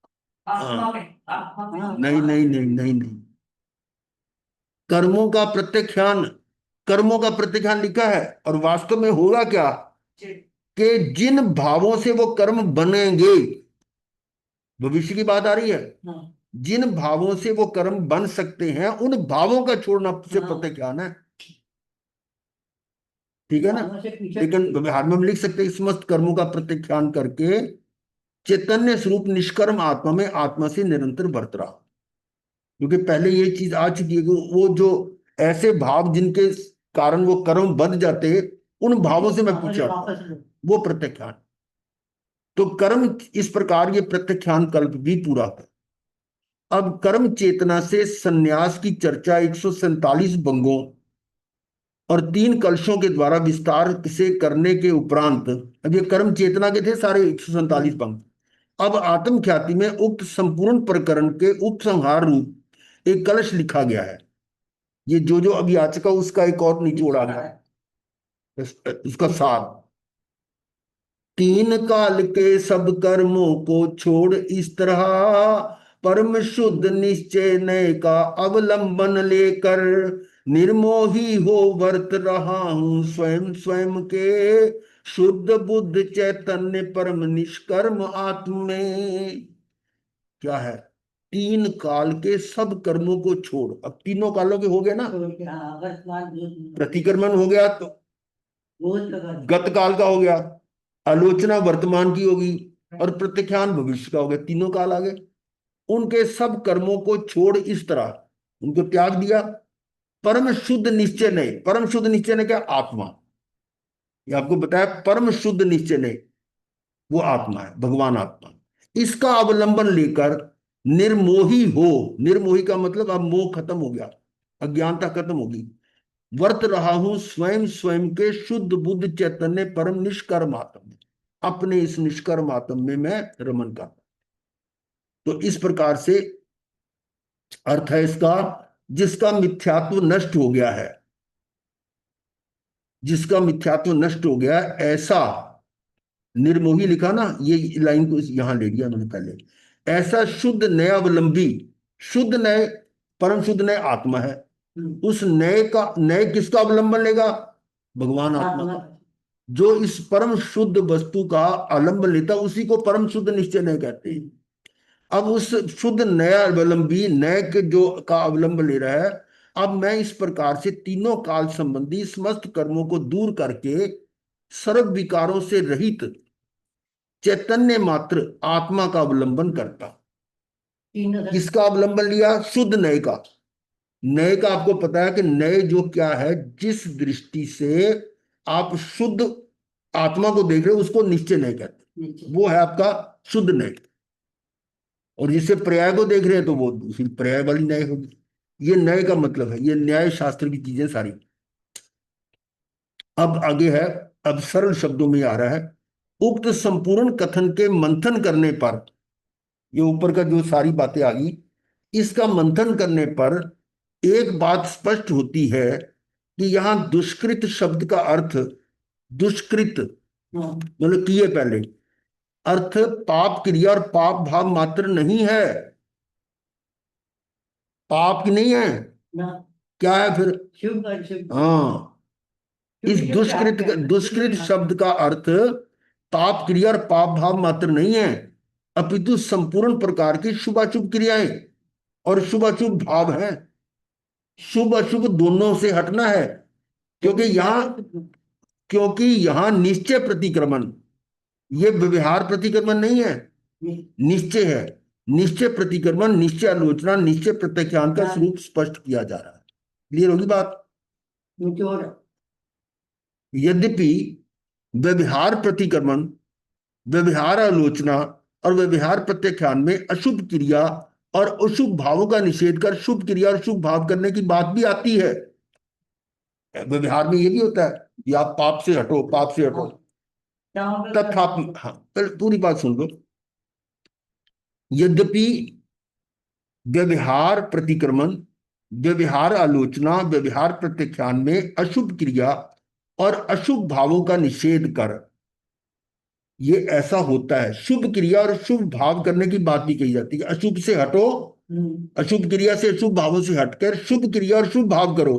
नहीं नहीं नहीं नहीं नहीं, कर्मों का प्रत्याख्यान, कर्मों का प्रत्याख्यान लिखा है और वास्तव में होगा क्या कि जिन भावों से वो कर्म बनेंगे, भविष्य की बात आ रही है,
हाँ।
जिन भावों से वो कर्म बन सकते हैं उन भावों का छोड़ना से
हाँ।
प्रत्याख्यान है। ठीक है ना?
भावों से पीछे
लेकिन व्यवहार में हम लिख सकते हैं समस्त कर्मों का प्रत्याख्यान करके चैतन्य स्वरूप निष्कर्म आत्मा में आत्मा से निरंतर बरत रहा। क्योंकि पहले ये चीज आ चुकी है कि वो जो ऐसे भाव जिनके कारण वो कर्म बन जाते हैं उन भावों से मैं पूछा, वो प्रत्याख्यान। तो कर्म इस प्रकार ये प्रत्याख्यान कल्प भी पूरा है। अब कर्म चेतना से संन्यास की चर्चा 147 भंगों और 3 कलशों के द्वारा विस्तार से करने के उपरांत, अब ये कर्म चेतना के थे सारे 147 भंग। अब आत्म ख्याति में उक्त संपूर्ण प्रकरण के उपसंहार रूप एक कलश लिखा गया है। ये जो जो अभी आ चुका उसका एक और निचोड़ आ गया, उसका सार। 3 काल के सब कर्मों को छोड़ इस तरह परम शुद्ध निश्चय नय का अवलंबन लेकर निर्मोही हो वर्त रहा हूं स्वयं स्वयं के, शुद्ध बुद्ध चैतन्य परम निष्कर्म आत्म में। क्या है? 3 काल के सब कर्मों को छोड़, अब तीनों कालों के हो गए ना, प्रतिक्रमण हो गया तो गत काल का हो गया, आलोचना वर्तमान की होगी और प्रत्याख्यान भविष्य का हो गया, तीनों काल आ गए। उनके सब कर्मों को छोड़ इस तरह उनको त्याग दिया। परम शुद्ध निश्चय नहीं, परम शुद्ध निश्चय ने क्या? आत्मा। ये आपको बताया, परम शुद्ध निश्चय नहीं, वो आत्मा है, भगवान आत्मा। इसका अवलंबन लेकर निर्मोही हो। निर्मोही का मतलब अब मोह खत्म हो गया, अज्ञानता खत्म होगी। वर्त रहा हूं स्वयं स्वयं के शुद्ध बुद्ध चैतन्य परम निष्कर्म आत्म में। अपने इस निष्कर्म आत्म में मैं रमन का। तो इस प्रकार से अर्थ है इसका, जिसका मिथ्यात्व नष्ट हो गया है, जिसका मिथ्यात्व नष्ट हो गया है, ऐसा निर्मोही लिखा ना, ये लाइन को यहां ले लिया मैंने पहले। ऐसा शुद्ध नय अवलंबी, शुद्ध नय, परम शुद्ध नय आत्मा है। उस नय का, नय किसका अवलंबन लेगा? भगवान आत्मा का। जो इस परम शुद्ध वस्तु का अवलंबन लेता उसी को परम शुद्ध निश्चय नहीं कहते। अब उस शुद्ध नया अवलंबी नय के जो का अवलंबन ले रहा है, अब मैं इस प्रकार से तीनों काल संबंधी समस्त कर्मों को दूर करके सर्व विकारों से रहित चैतन्य मात्र आत्मा का अवलंबन करता। किसका अवलंबन लिया? शुद्ध नय का। नय का आपको पता है कि नय जो क्या है, जिस दृष्टि से आप शुद्ध आत्मा को देख रहे हो उसको निश्चय नहीं कहते, वो है आपका शुद्ध नय। और जिसे पर्याय को देख रहे हैं तो वो दूसरी पर्याय वाली न्याय होगी। ये न्याय का मतलब है, ये न्याय शास्त्र की चीजें सारी। अब आगे है, अब सरल शब्दों में आ रहा है। उक्त संपूर्ण कथन के मंथन करने पर, ये ऊपर का जो सारी बातें आ गई, इसका मंथन करने पर एक बात स्पष्ट होती है कि यहां दुष्कृत शब्द का अर्थ, दुष्कृत मतलब किए पहले, अर्थ पाप क्रिया और पाप भाव मात्र नहीं है। पाप की नहीं है, क्या है फिर? हाँ, इस दुष्कृत शब्द का अर्थ पाप क्रिया और पाप भाव मात्र नहीं है, अपितु संपूर्ण प्रकार की शुभाशुभ क्रियाएं और शुभाशुभ भाव हैं। शुभ अशुभ दोनों से हटना है, क्योंकि यहां निश्चय प्रतिक्रमण, ये व्यवहार प्रतिक्रमण नहीं है, निश्चय है। निश्चय प्रतिक्रमण, निश्चय आलोचना, निश्चय प्रत्याख्यान का स्वरूप स्पष्ट किया जा रहा है। क्लियर होगी बात? यद्यपि व्यवहार प्रतिक्रमण, व्यवहार आलोचना और व्यवहार प्रत्याख्यान में अशुभ क्रिया और अशुभ भावों का निषेध कर शुभ क्रिया और शुभ भाव करने की बात भी आती है। व्यवहार में ये भी होता है कि आप पाप से हटो, पाप से हटो। तथापि, हाँ पूरी बात सुन लो। यद्यपि व्यवहार प्रतिक्रमण, व्यवहार आलोचना, व्यवहार प्रत्याख्यान में अशुभ क्रिया और अशुभ भावों का निषेध कर, ये ऐसा होता है। शुभ क्रिया और शुभ भाव करने की बात भी कही जाती है। अशुभ से हटो, अशुभ क्रिया से अशुभ भावों से हटकर शुभ क्रिया और शुभ भाव करो।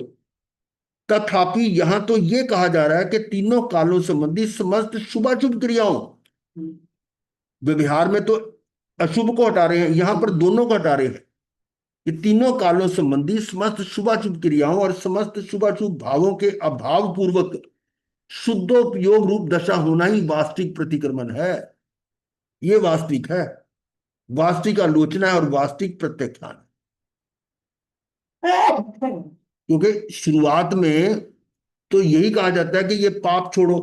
तथापि यहां तो ये कहा जा रहा है कि तीनों कालों संबंधी समस्त शुभाशुभ क्रियाओं, व्यवहार में तो अशुभ को हटा रहे हैं, यहां पर दोनों को हटा रहे हैं। ये तीनों कालों संबंधी समस्त शुभाशुभ क्रियाओं और समस्त शुभाशुभ भावों के अभाव पूर्वक शुद्धोपयोग रूप दशा होना ही वास्तविक प्रतिक्रमण है। ये वास्तविक है, वास्तविक आलोचना है और वास्तविक प्रत्याख्यान। क्योंकि शुरुआत में तो यही कहा जाता है कि ये पाप छोड़ो,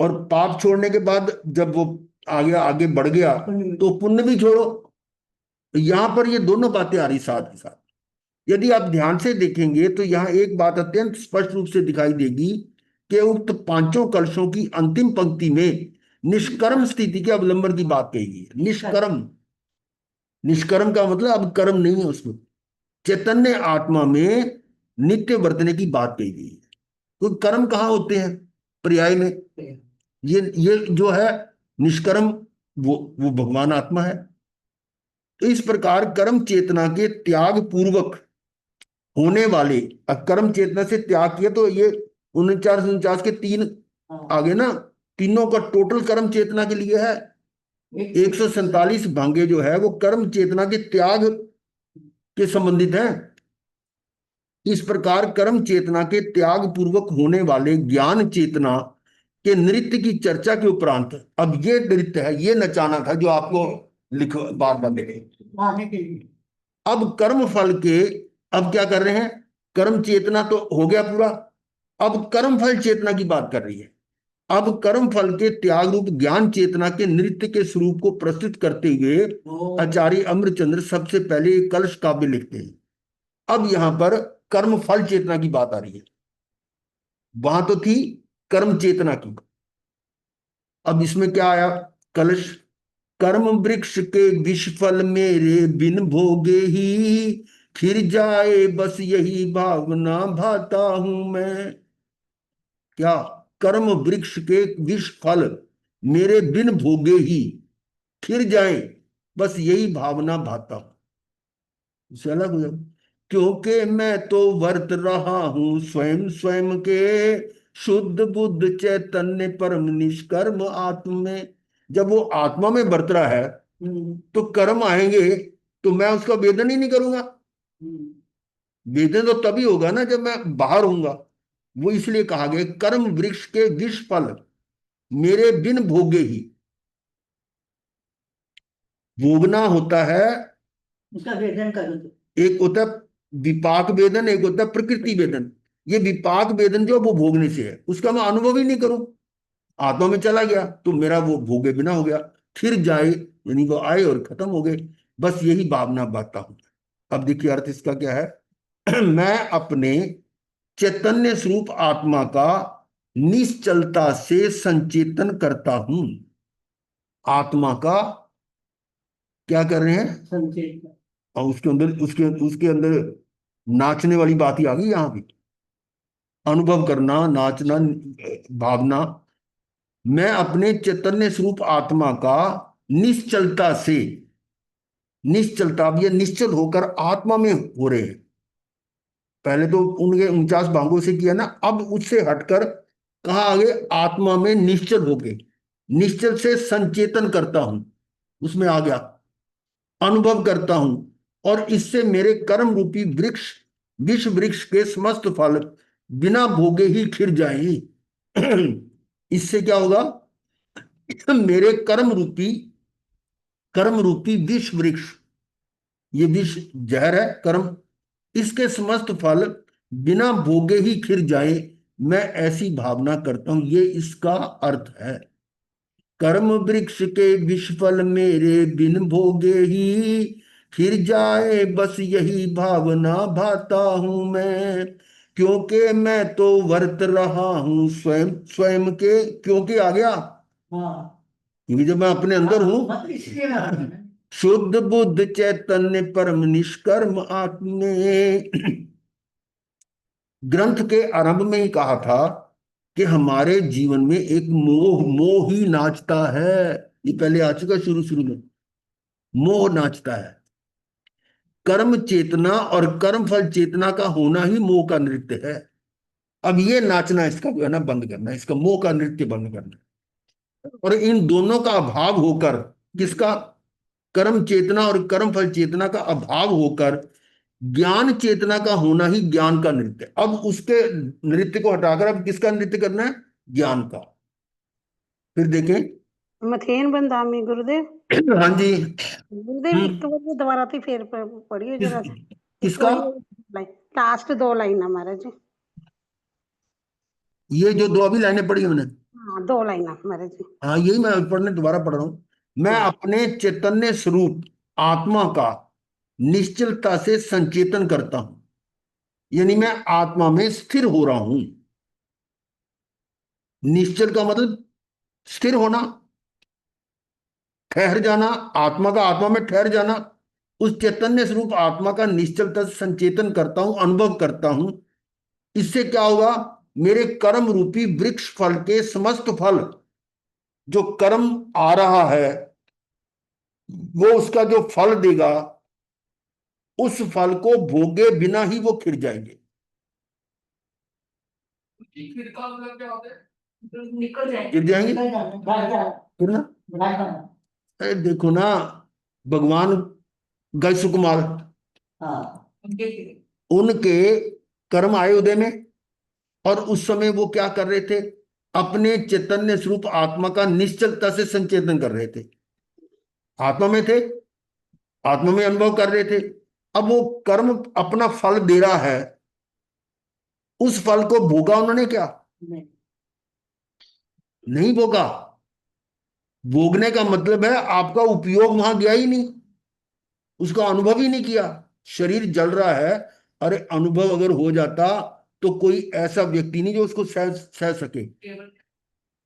और पाप छोड़ने के बाद जब वो आगे आगे बढ़ गया तो पुण्य भी छोड़ो। यहां पर ये दोनों बातें आ रही साथ ही साथ। यदि आप ध्यान से देखेंगे तो यहां एक बात अत्यंत स्पष्ट रूप से दिखाई देगी कि उक्त पांचों कलशों की अंतिम पंक्ति में निष्कर्म स्थिति के अवलंबन की बात कही गई है। निष्कर्म, निष्कर्म का मतलब अब कर्म नहीं है उसमें, चैतन्य आत्मा में नित्य वर्तने की बात कही गई है। तो कर्म कहाँ होते हैं? पर्याय में। ये जो है निष्कर्म, वो भगवान आत्मा है। तो इस प्रकार कर्म चेतना के त्याग पूर्वक होने वाले, कर्म चेतना से त्याग किया तो ये 49 के 3 आगे ना, तीनों का टोटल कर्म चेतना के लिए है। 147 भांगे जो है वो कर्म चेतना के त्याग के संबंधित हैं। इस प्रकार कर्म चेतना के त्याग पूर्वक होने वाले ज्ञान चेतना के नृत्य की चर्चा के उपरांत, अब ये नृत्य है, ये नचाना था जो आपको लिखो, बार बार लिखो।
आने के लिए।
अब कर्म फल के, अब क्या कर रहे हैं, कर्म चेतना तो हो गया पूरा, अब कर्म फल चेतना की बात कर रही है। अब कर्म फल के त्याग रूप ज्ञान चेतना के नृत्य के स्वरूप को प्रस्तुत करते हुए आचार्य अमरचंद्र सबसे पहले एक कलश काव्य लिखते हैं। अब यहां पर कर्म फल चेतना की बात आ रही है, वहां तो थी कर्म चेतना की, अब इसमें क्या आया, कलश। कर्म वृक्ष के विष फल मेरे बिन भोगे ही खिर जाए, बस यही भावना भाता हूं मैं। क्या, कर्म वृक्ष के विष फल मेरे बिन भोगे ही खिर जाए, बस यही भावना भाता हूं। इससे अलग हो जाओ, क्योंकि मैं तो वर्त रहा हूं स्वयं स्वयं के शुद्ध बुद्ध चैतन्य परम निष्कर्म आत्म में। जब वो आत्मा में बरत रहा है तो कर्म आएंगे तो मैं उसका वेदन ही नहीं करूंगा। वेदन तो तभी होगा ना जब मैं बाहर होऊंगा। वो इसलिए कहा गया कर्म वृक्ष के विष फल मेरे बिन भोगे ही। भोगना होता है,
उसका वेदन करो तो।
एक होता है विपाक वेदन, एक होता है प्रकृति वेदन। ये विपाक वेदन जो वो भोगने से है, उसका मैं अनुभव ही नहीं करूं, आत्मा में चला गया तो मेरा वो भोगे बिना हो गया। फिर जाए यानी वो आए और खत्म हो गए, बस यही भावना बाता हूं। अब देखिए अर्थ इसका क्या है। मैं अपने चैतन्य स्वरूप आत्मा का निश्चलता से संचेतन करता हूं। आत्मा का क्या कर रहे हैं,
संचेत।
और उसके अंदर उसके उसके अंदर नाचने वाली बात ही आ गई यहां भी, अनुभव करना, नाचना, भावना। मैं अपने चैतन्य स्वरूप आत्मा का निश्चलता से, निश्चलता, अब ये निश्चल होकर आत्मा में हो रहे हैं। पहले तो उनके 49 भागों से किया ना, अब उससे हटकर कहा आगे, आत्मा में निश्चल होके, निश्चल से संचेतन करता हूं, उसमें आ गया, अनुभव करता हूं, और इससे मेरे कर्म रूपी वृक्ष, विष वृक्ष के समस्त फल बिना भोगे ही खिर जाएं। इससे क्या होगा, मेरे कर्म रूपी विष वृक्ष, ये विष जहर है कर्म, इसके समस्त फल बिना भोगे ही खिर जाए, मैं ऐसी भावना करता हूं। ये इसका अर्थ है, कर्म वृक्ष के विष फल मेरे बिन भोगे ही खिर जाए, बस यही भावना भाता हूं मैं। क्योंकि मैं तो वर्त रहा हूं स्वयं स्वयं के, क्योंकि आ गया,
हाँ
क्योंकि जब मैं अपने अंदर हूं,
मतलब इसलिए मैं हूं।
शुद्ध बुद्ध चैतन्य परम निष्कर्म आत्मे। ग्रंथ के आरंभ में ही कहा था कि हमारे जीवन में एक मोह, मोह ही नाचता है। ये पहले आ चुका शुरू शुरू में, मोह नाचता है। कर्म चेतना और कर्म फल चेतना का होना ही मोह का नृत्य है। अब ये नाचना इसका जो है ना बंद करना है, इसका मोह का नृत्य बंद करना है। और इन दोनों का अभाव होकर, किसका, कर्म चेतना और कर्म फल चेतना का अभाव होकर ज्ञान चेतना का होना ही ज्ञान का नृत्य। अब उसके नृत्य को हटाकर अब किसका नृत्य करना है, ज्ञान का। फिर देखें।
मथेन बंदामी गुरुदेव।
हाँ जी।
गुरुदेव एक बार दोबारा थी फिर पढ़िए
किस,
जरा। एक
किसका,
बार लास्ट 2 लाइन महाराज जी।
ये जो दो अभी लाइनें पढ़ी हमने,
हाँ 2 लाइन महाराज जी।
हाँ यही मैं पढ़ने दोबारा पढ़ रहा हूं। मैं अपने चैतन्य स्वरूप आत्मा का निश्चलता से संचेतन करता हूं, यानी मैं आत्मा में स्थिर हो रहा हूं। निश्चल का मतलब स्थिर होना, ठहर जाना, आत्मा का आत्मा में ठहर जाना। उस चैतन्य स्वरूप आत्मा का निश्चलता से संचेतन करता हूं, अनुभव करता हूं। इससे क्या होगा, मेरे कर्म रूपी वृक्ष फल के समस्त फल, जो कर्म आ रहा है वो उसका जो फल देगा, उस फल को भोगे बिना ही वो खिर जाएंगे।
निकल जाएंगे,
गिर जाएंगे
निकल जाएंगे, बाहर जाना,
फिर ना।
बाहर जाना।
अरे देखो ना, भगवान गए सुकुमार,
हाँ उनके
उनके कर्म आए उदय में, और उस समय वो क्या कर रहे थे, अपने चैतन्य स्वरूप आत्मा का निश्चलता से संचेतन कर रहे थे। आत्मा में थे, आत्मा में अनुभव कर रहे थे। अब वो कर्म अपना फल दे रहा है, उस फल को भोगा उन्होंने क्या?
नहीं।
नहीं भोगा। भोगने का मतलब है आपका उपयोग वहां गया ही नहीं, उसका अनुभव ही नहीं किया। शरीर जल रहा है, अरे अनुभव अगर हो जाता तो कोई ऐसा व्यक्ति नहीं जो उसको सह सह सके।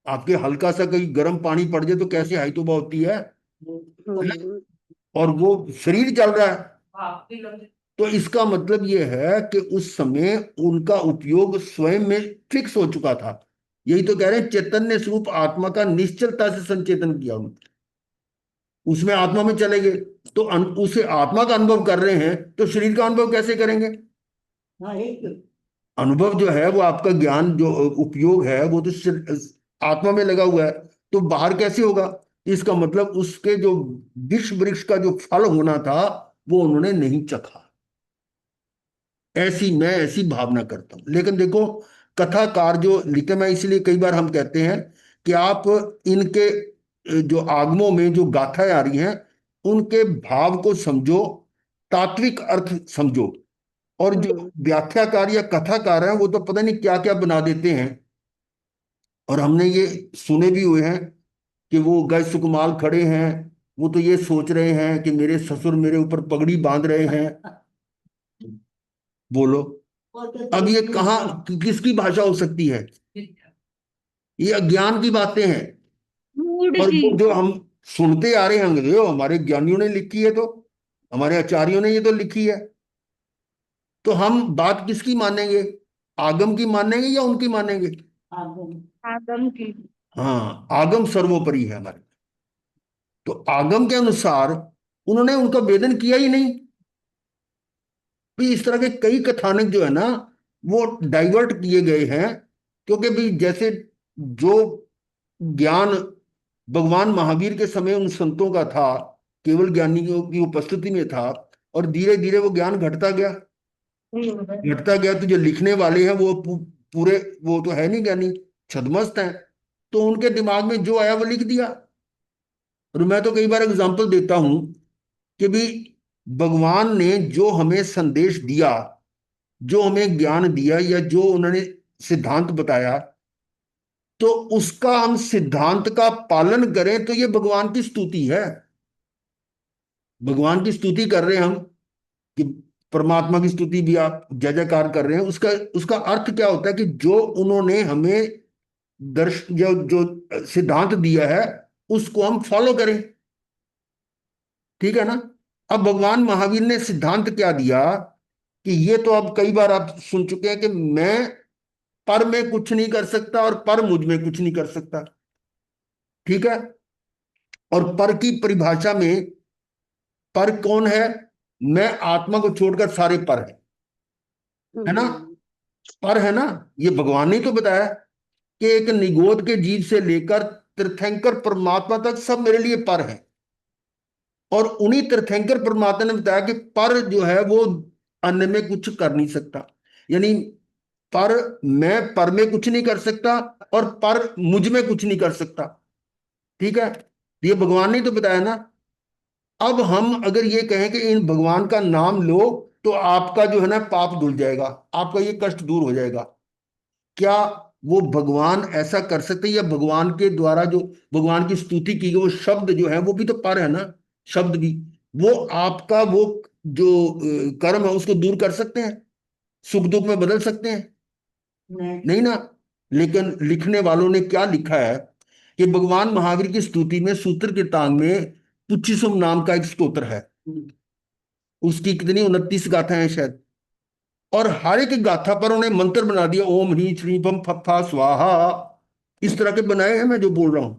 आपके हल्का सा कहीं गर्म पानी पड़ जाए तो कैसे हाई तौबा होती है।
हम्म,
और वो शरीर जल रहा है। तो इसका मतलब ये है कि उस समय उनका उपयोग स्वयं में फिक्स हो चुका था। यही तो कह रहे हैं, चैतन्य स्वरूप आत्मा का निश्चलता से संचेतन किया उन्होंने, उसमें आत्मा में चले गए। तो उसे आत्मा का अनुभव कर रहे हैं तो शरीर का अनुभव कैसे करेंगे?
हाँ एक।
अनुभव जो है वो आपका ज्ञान जो उपयोग है वो तो आत्मा में लगा हुआ है, तो बाहर कैसे होगा? इसका मतलब उसके जो विष वृक्ष का जो फल होना था वो उन्होंने नहीं चखा। ऐसी मैं ऐसी भावना करता हूं। लेकिन देखो, कथाकार जो लिखे, मैं इसलिए कई बार हम कहते हैं कि आप इनके जो आगमों में जो गाथाएं आ रही हैं उनके भाव को समझो, तात्विक अर्थ समझो। और जो
हम्म,
व्याख्याकार या कथाकार हैं वो तो पता नहीं क्या क्या बना देते हैं। और हमने ये सुने भी हुए हैं कि वो गए सुकमाल खड़े हैं, वो तो ये सोच रहे हैं कि मेरे ससुर मेरे ऊपर पगड़ी बांध रहे हैं। बोलो,
और तो
अब ये
चलो।
कहाँ किसकी भाषा हो सकती है? ये अज्ञान की बातें हैं।
मूड
और
की।
वो जो हम सुनते आ रहे हैं, जो हमारे ज्ञानियों ने लिखी है, तो हमारे आचार्यों ने ये तो लिखी है, तो हम बात किसकी मानेंगे? आगम की मानेंगे या उनकी मानेंगे?
आगम।
आदम की।
हाँ, आगम सर्वोपरि है हमारे। तो आगम के अनुसार उन्होंने उनका वेदन किया ही नहीं। भी इस तरह के कई कथानक जो है ना वो डाइवर्ट किए गए हैं। क्योंकि भी जैसे जो ज्ञान भगवान महावीर के समय उन संतों का था, केवल ज्ञानियों की उपस्थिति में था, और धीरे धीरे वो ज्ञान घटता गया, घटता गया। तो जो लिखने वाले हैं वो पूरे, वो तो है नहीं ज्ञानी, छदमस्त हैं। तो उनके दिमाग में जो आया वो लिख दिया। और मैं तो कई बार एग्जांपल देता हूं कि भी भगवान ने जो हमें संदेश दिया, जो हमें ज्ञान दिया, या जो उन्होंने सिद्धांत बताया, तो उसका हम सिद्धांत का पालन करें तो ये भगवान की स्तुति है। भगवान की स्तुति कर रहे हैं हम, कि परमात्मा की स्तुति भी आप जय जयकार कर रहे हैं। उसका उसका अर्थ क्या होता है कि जो उन्होंने हमें दर्श जो जो सिद्धांत दिया है उसको हम फॉलो करें। ठीक है ना? अब भगवान महावीर ने सिद्धांत क्या दिया कि ये तो अब कई बार आप सुन चुके हैं कि मैं पर में कुछ नहीं कर सकता और पर मुझ में कुछ नहीं कर सकता। ठीक है? और पर की परिभाषा में पर कौन है? मैं आत्मा को छोड़कर सारे पर है ना?
हम्म,
पर है ना? ये भगवान ने तो बताया कि एक निगोद के जीव से लेकर तीर्थंकर परमात्मा तक सब मेरे लिए पर है। और उन्हीं तीर्थंकर परमात्मा ने बताया कि पर जो है वो अन्य में कुछ कर नहीं सकता। यानी पर, मैं पर में कुछ नहीं कर सकता और पर मुझ में कुछ नहीं कर सकता। ठीक है? ये भगवान ने तो बताया ना। अब हम अगर ये कहें कि इन भगवान का नाम लो तो आपका जो है ना पाप धुल जाएगा, आपका ये कष्ट दूर हो जाएगा, क्या वो भगवान ऐसा कर सकते हैं? या भगवान के द्वारा जो भगवान की स्तुति की गई वो शब्द जो है वो भी तो पर है ना, शब्द भी। वो आपका वो जो कर्म है उसको दूर कर सकते हैं, सुख दुख में बदल सकते हैं?
नहीं।
नहीं ना। लेकिन लिखने वालों ने क्या लिखा है कि भगवान महावीर की स्तुति में सूत्र के तांग में पुच्छिसुम नाम का एक स्तोत्र है। उसकी कितनी 29 गाथाएं हैं शायद। और हर एक गाथा पर उन्हें मंत्र बना दिया, ओम ह्री श्री बम फफा स्वाहा। इस तरह के बनाए हैं मैं जो बोल रहा हूं।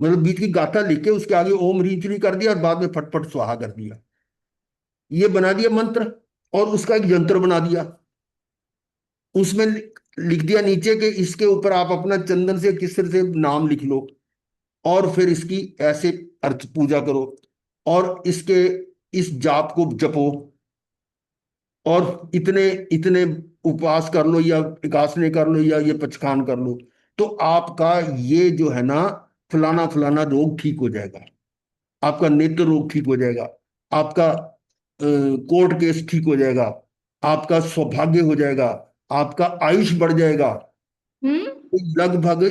मतलब बीच की गाथा लिख के उसके आगे ओम ह्री श्री कर दिया और बाद में फटफट स्वाहा कर दिया। ये बना दिया मंत्र। और उसका एक यंत्र बना दिया। उसमें लिख दिया नीचे कि इसके ऊपर आप अपना चंदन से किस तरह से नाम लिख लो, और फिर इसकी ऐसे अर्थ पूजा करो, और इसके इस जाप को जपो, और इतने इतने उपवास कर लो या एकासने कर लो या ये पचखान कर लो, तो आपका ये जो है ना फलाना फलाना रोग ठीक हो जाएगा। आपका नेत्र रोग ठीक हो जाएगा, आपका कोर्ट केस ठीक हो जाएगा, आपका सौभाग्य हो जाएगा, आपका आयुष बढ़ जाएगा। तो लगभग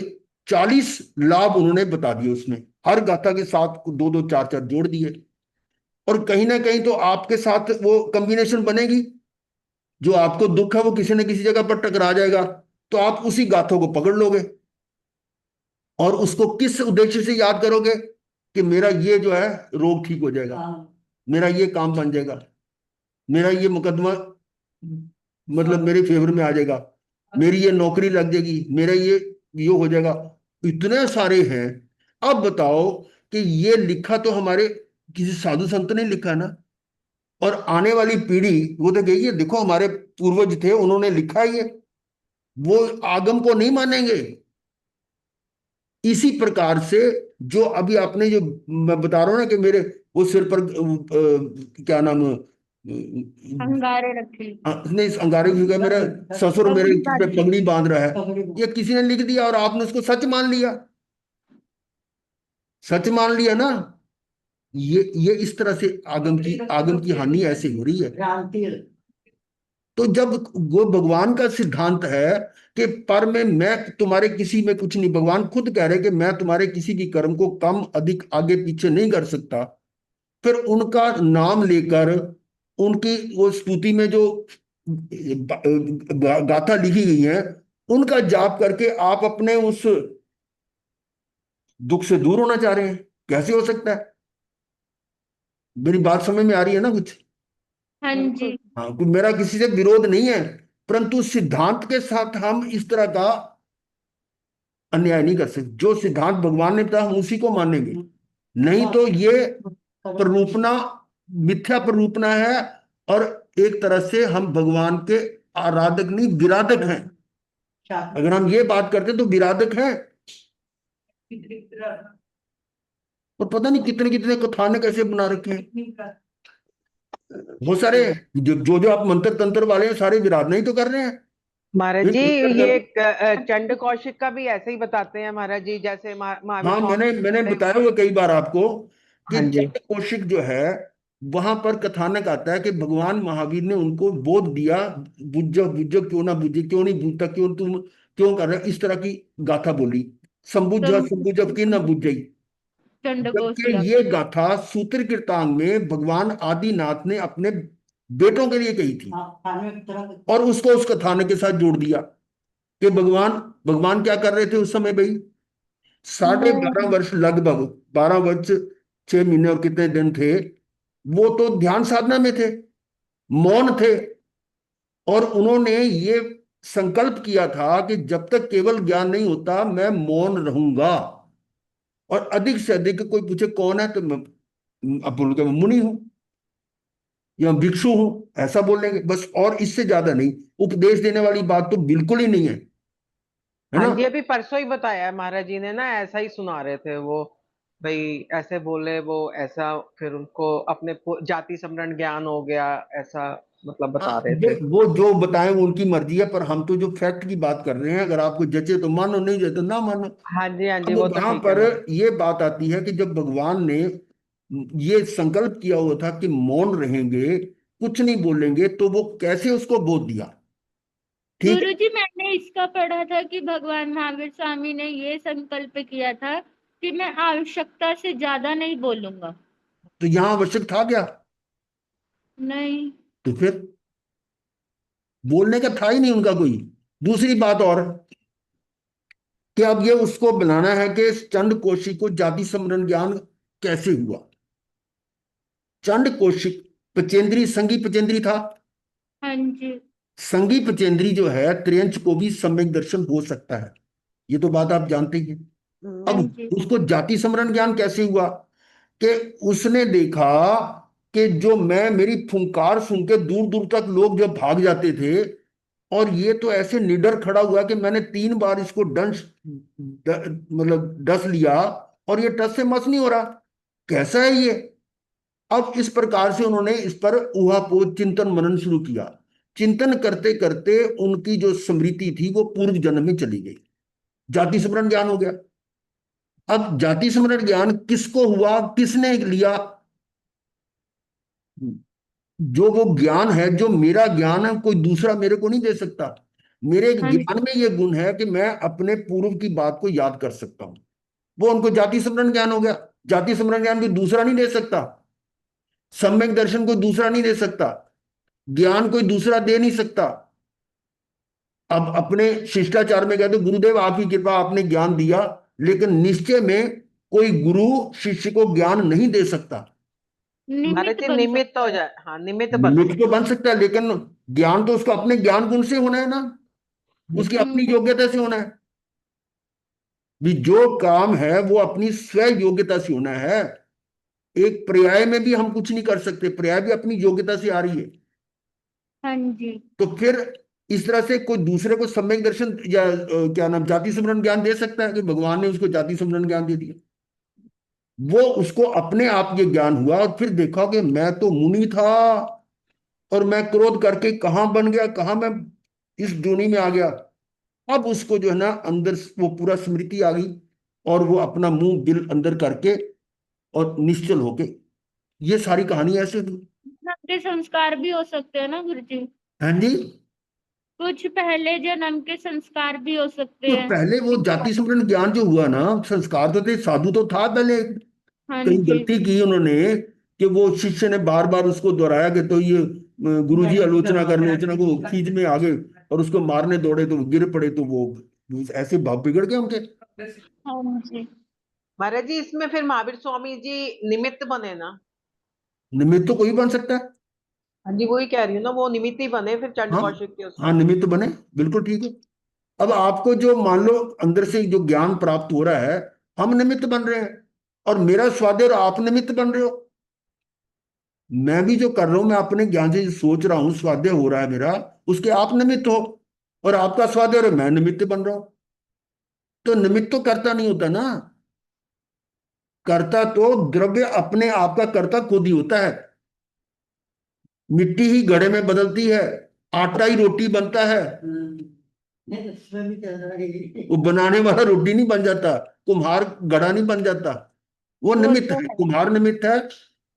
40 लाभ उन्होंने बता दिए उसमें, हर गाथा के साथ दो दो चार चार जोड़ दिए। और कहीं ना कहीं तो आपके साथ वो कॉम्बिनेशन बनेगी, जो आपको दुख है वो किसी न किसी जगह पर टकरा जाएगा, तो आप उसी गाथों को पकड़ लोगे और उसको किस उद्देश्य से याद करोगे कि मेरा ये जो है रोग ठीक हो जाएगा,
हाँ।
मेरा ये काम बन जाएगा, मेरा ये मुकदमा मतलब मेरे फेवर में आ जाएगा, मेरी ये नौकरी लग जाएगी, मेरा ये हो जाएगा। इतने सारे हैं। अब बताओ कि ये लिखा तो हमारे किसी साधु संत ने लिखा ना, और आने वाली पीढ़ी वो तो कहेगी देखो हमारे पूर्वज थे उन्होंने लिखा है ये, वो आगम को नहीं मानेंगे। इसी प्रकार से जो अभी आपने जो मैं बता रहा हूं ना कि मेरे वो सिर पर क्या नाम
अंगारे रखे।
नहीं अंगारे की जगह मेरा ससुर मेरे
पगड़ी
पे
बांधी।
पगड़ी बांध रहा है,
पकड़ी
ये किसी ने लिख दिया और आपने उसको सच मान लिया, सच मान लिया ना। ये इस तरह से आगम की हानि ऐसे हो रही है।
क्रांति।
तो जब वो भगवान का सिद्धांत है कि पर में मैं तुम्हारे किसी में कुछ नहीं, भगवान खुद कह रहे कि मैं तुम्हारे किसी भी कर्म को कम अधिक आगे पीछे नहीं कर सकता, फिर उनका नाम लेकर उनकी वो स्तुति में जो गाथा लिखी गई है उनका जाप करके आप अपने उस दुख से दूर होना चाह रहे हैं, कैसे हो सकता है? मेरी बात समझ में आ रही है ना कुछ?
हाँ जी।
हाँ, कोई मेरा किसी से विरोध नहीं है, परंतु सिद्धांत के साथ हम इस तरह का अन्याय नहीं कर सकते। जो सिद्धांत भगवान ने बताया हम उसी को मानेंगे, नहीं तो ये प्ररूपना मिथ्या प्ररूपना है। और एक तरह से हम भगवान के आराधक नहीं विराधक हैं। अगर हम ये बात करते तो विराधक हैं। और पता नहीं कितने कितने कथानक ऐसे बना रखे हैं, बहुत सारे जो जो आप मंत्र तंत्र वाले हैं सारे विराधना ही तो कर रहे हैं।
महाराज
वे
जी,
मंत्र
ये
कर,
चंड कौशिक का भी ऐसे ही बताते हैं महाराज जी, जैसे महावीर
हाँ मैंने
स्वामी
मैंने
ने।
बताया हुआ कई बार आपको कि
हाँ जी।
चंड कौशिक जो है वहां पर कथानक आता है कि भगवान महावीर ने उनको बोध दिया, बुझो बुझो क्यों ना बुझे, क्यों नहीं बुझता, क्यों तुम क्यों कर रहे हो? इस तरह की गाथा बोली, संबुझ संबुझ की ना बुझ गई। जबकि
चंडकोशिका।
ये गाथा सूत्र कीर्तान में भगवान आदिनाथ ने अपने बेटों के लिए कही थी, और उसको उस कथानक के साथ जोड़ दिया कि भगवान भगवान क्या कर रहे थे उस समय भाई? 12.5 वर्ष, लगभग 12 वर्ष 6 महीने और कितने दिन थे, वो तो ध्यान साधना में थे, मौन थे। और उन्होंने ये संकल्प किया था कि जब तक केवल ज्ञान नहीं होता मैं मौन रहूंगा, और अधिक से अधिक कोई पूछे कौन है तो मैं अब बोल के मैं मुनि हूं या भिक्षु हूं, ऐसा बोलेंगे बस, और इससे ज्यादा नहीं। उपदेश देने वाली बात तो बिल्कुल ही नहीं है
हाँ
ना।
जी, अभी परसों ही बताया है महाराज जी ने ना, ऐसा ही सुना रहे थे वो, भाई ऐसे बोले वो ऐसा, फिर उनको अपने जाति स्मरण ज्ञान हो गया, ऐसा मतलब
हाँ,
बता रहे थे।
वो जो बताएं वो उनकी मर्जी है, पर हम तो जो फैक्ट की बात कर रहे हैं, अगर आपको जचे तो मानो, नहीं जचे तो ना मानो।
हाँ जी, हाँ जी,
अब
वो तो
वहां
ठीक है
पर
महाराज।
ये बात आती है कि जब भगवान ने ये संकल्प किया हुआ था कि मौन रहेंगे, कुछ नहीं बोलेंगे, तो वो कैसे उसको बोध दिया? ठीक है।
गुरुजी, मैंने इसका पढ़ा था कि भगवान महावीर स्वामी ने ये संकल्प किया था कि मैं आवश्यकता से ज्यादा नहीं बोलूंगा।
तो यहां आवश्यक था क्या?
नहीं।
तो फिर बोलने का था ही नहीं उनका कोई। दूसरी बात और कि अब ये उसको बनाना है कि चंड कोशी को जाति स्मरण ज्ञान कैसे हुआ। चंड कौशिक पचेंद्री संगी पचेंद्री था।
हाँ जी।
संगी पचेंद्री जो है त्रियंच को भी सम्यक दर्शन हो सकता है, ये तो बात आप जानते ही हैं।
हाँ
अब
जी।
उसको जाति स्मरण ज्ञान कैसे हुआ कि उसने देखा कि जो मैं मेरी फुंकार सुन के दूर दूर तक लोग जब भाग जाते थे, और ये तो ऐसे निडर खड़ा हुआ कि मैंने 3 बार इसको मतलब डस लिया, और ये टस से मस नहीं हो रहा, कैसा है ये? अब इस प्रकार से उन्होंने इस पर ऊहापोह चिंतन मनन शुरू किया। चिंतन करते करते उनकी जो स्मृति थी वो पूर्व जन्म में चली गई, जाति स्मरण ज्ञान हो गया। अब जाति स्मरण ज्ञान किसको हुआ, किसने लिया? जो वो ज्ञान है, जो मेरा ज्ञान है, कोई दूसरा मेरे को नहीं दे सकता। मेरे
हाँ जी।
ज्ञान में ये गुण है कि मैं अपने पूर्व की बात को याद कर सकता हूं। वो उनको जाति स्मरण ज्ञान हो गया। जाति स्मरण ज्ञान कोई दूसरा नहीं दे सकता। सम्यक दर्शन कोई दूसरा नहीं दे सकता। ज्ञान कोई दूसरा दे नहीं सकता। अब अपने शिष्टाचार में कहते गुरुदेव आपकी कृपा, आपने ज्ञान दिया, लेकिन निश्चय में कोई गुरु शिष्य को ज्ञान नहीं दे सकता।
महाराज
निमित्त
जी
बन
निमित्त
सकता
हो
है।
जाए, हाँ निमित्त बन
निमित्त तो
सकता
बन सकता है, लेकिन ज्ञान तो उसको अपने ज्ञान गुण से होना है ना, उसकी अपनी
हम्म।
योग्यता से होना है। भी जो काम है वो अपनी स्व योग्यता से होना है। एक पर्याय में भी हम कुछ नहीं कर सकते, पर्याय भी अपनी योग्यता से आ रही है।
हाँ जी।
तो फिर इस तरह से कोई दूसरे को सम्यक दर्शन या क्या नाम जाति सिमरन ज्ञान दे सकता है कि भगवान ने उसको जाति सिमरन ज्ञान दे दिया? वो उसको अपने आप ये ज्ञान हुआ, और फिर देखा कि मैं तो मुनि था और मैं क्रोध करके कहाँ बन गया, कहाँ मैं इस जोनी में आ गया। अब उसको जो है ना अंदर वो पूरा स्मृति आ गई, और वो अपना मुंह दिल अंदर करके और निश्चल होके, ये सारी कहानी ऐसे हुई।
जन्म के संस्कार भी हो सकते हैं ना गुरु जी?
हाँ जी।
कुछ पहले जन्म के संस्कार भी हो सकते
तो
हैं।
पहले वो जाति सिमरन ज्ञान जो हुआ ना, संस्कार तो थे, साधु तो था पहले।
हाँ
कहीं
जी।
गलती की उन्होंने कि वो शिष्य ने बार बार उसको दोहराया कि तो ये गुरुजी आलोचना कर आलोचना को खींच में आ गए और उसको मारने दौड़े तो वो गिर पड़े, तो वो ऐसे भाव बिगड़ गए उनके।
हाँ जी।
महाराज जी इसमें फिर महावीर स्वामी जी निमित्त बने ना?
निमित्त तो कोई बन सकता है।
हाँ जी वही कह रही हूँ ना, वो निमित्त ही बने फिर चंड
हाँ,
कौशिक के
हाँ,
उसमें।
निमित्त बने, बिल्कुल ठीक है। अब आपको जो मान लो अंदर से जो ज्ञान प्राप्त हो रहा है, हम निमित्त बन रहे हैं, और मेरा स्वाध्याय और आप निमित्त बन रहे हो। मैं भी जो कर रहा हूं, मैं अपने ज्ञान से जो सोच रहा हूं, स्वाध्याय हो रहा है मेरा, उसके आप निमित्त हो, और आपका स्वाध्याय और मैं निमित्त बन रहा हूं। तो निमित्त तो कर्ता नहीं होता ना। कर्ता तो द्रव्य अपने आप का कर्ता खुद ही होता है। मिट्टी ही घड़े में बदलती है, आटा ही रोटी बनता है।
इसमें भी चल रहा है।
वो बनाने वाला रोटी नहीं बन जाता, कुम्हार घड़ा नहीं बन जाता। वो
वो
निमित्त
तो
है,
है।
कुम्हार निमित्त है,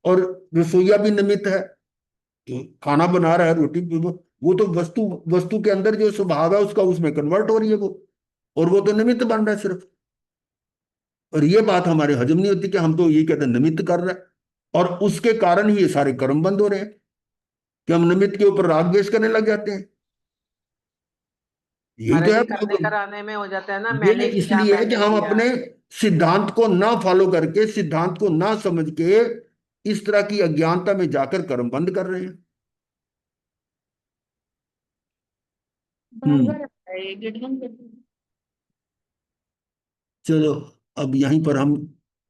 और रसोईया भी निमित्त है। तो खाना बना रहा है, रोटी वो तो वस्तु वस्तु के अंदर जो स्वभाव है उसका उसमें कन्वर्ट हो रही है वो, और वो तो निमित्त बन रहा है सिर्फ। और ये बात हमारे हजम नहीं होती कि हम तो ये कहते हैं निमित्त कर रहे हैं, और उसके कारण ही ये सारे कर्म बंद हो रहे हैं कि हम निमित्त के ऊपर राग द्वेष करने लग जाते हैं। यही तो
महाराज
है
जी करने
प्रॉब्लम।
कराने में हो जाता है ना,
ये
मैंने किया
इसलिए है कि
मैंने
हम
किया।
अपने सिद्धांत को ना फॉलो करके, सिद्धांत को ना समझ के, इस तरह की अज्ञानता में जाकर कर्म बंद कर रहे हैं।
बार
हम्म।
बार आता है ये गिड़गिड़ गिड़गिड़।
चलो, अब यहीं पर हम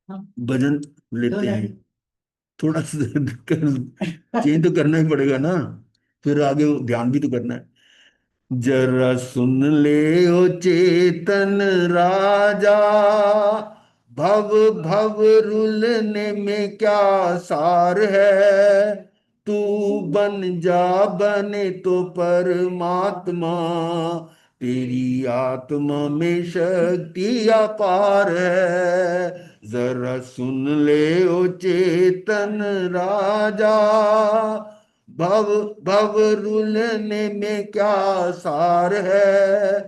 हाँ,
भजन
तो
लेते हैं।
जाए।
थोड़ा सा चेंज तो करना ही पड़ेगा ना, फिर आगे ध्यान भी तो करना है। जरा सुन ले ओ चेतन राजा, भव भव रुलने में क्या सार है। तू बन जा, बने तो परमात्मा, तेरी आत्मा में शक्ति अपार है। जरा सुन ले ओ चेतन राजा, भव भव रुलने में क्या सार है।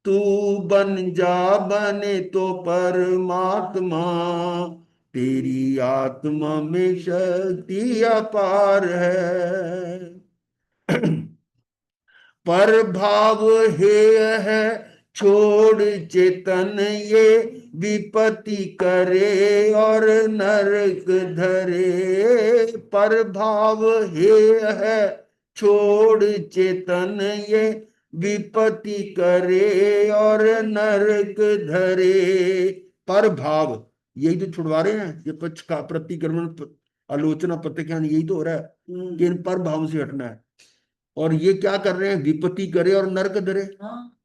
तू बन जा, बने तो परमात्मा, तेरी आत्मा में शक्ति अपार है। पर भाव हेय है, छोड़ चेतन ये, विपत्ति करे और नरक धरे। पर भाव हेय है, छोड़ चेतन ये, विपत्ति करे और नरक धरे। पर भाव, यही तो छुड़वा रहे हैं, ये पक्ष का प्रतिक्रमण, आलोचना, प्रत्याख्यान, यही तो हो रहा है कि इन पर भाव से हटना है। और ये क्या कर रहे हैं, विपत्ति करे और नरक धरे।
हाँ,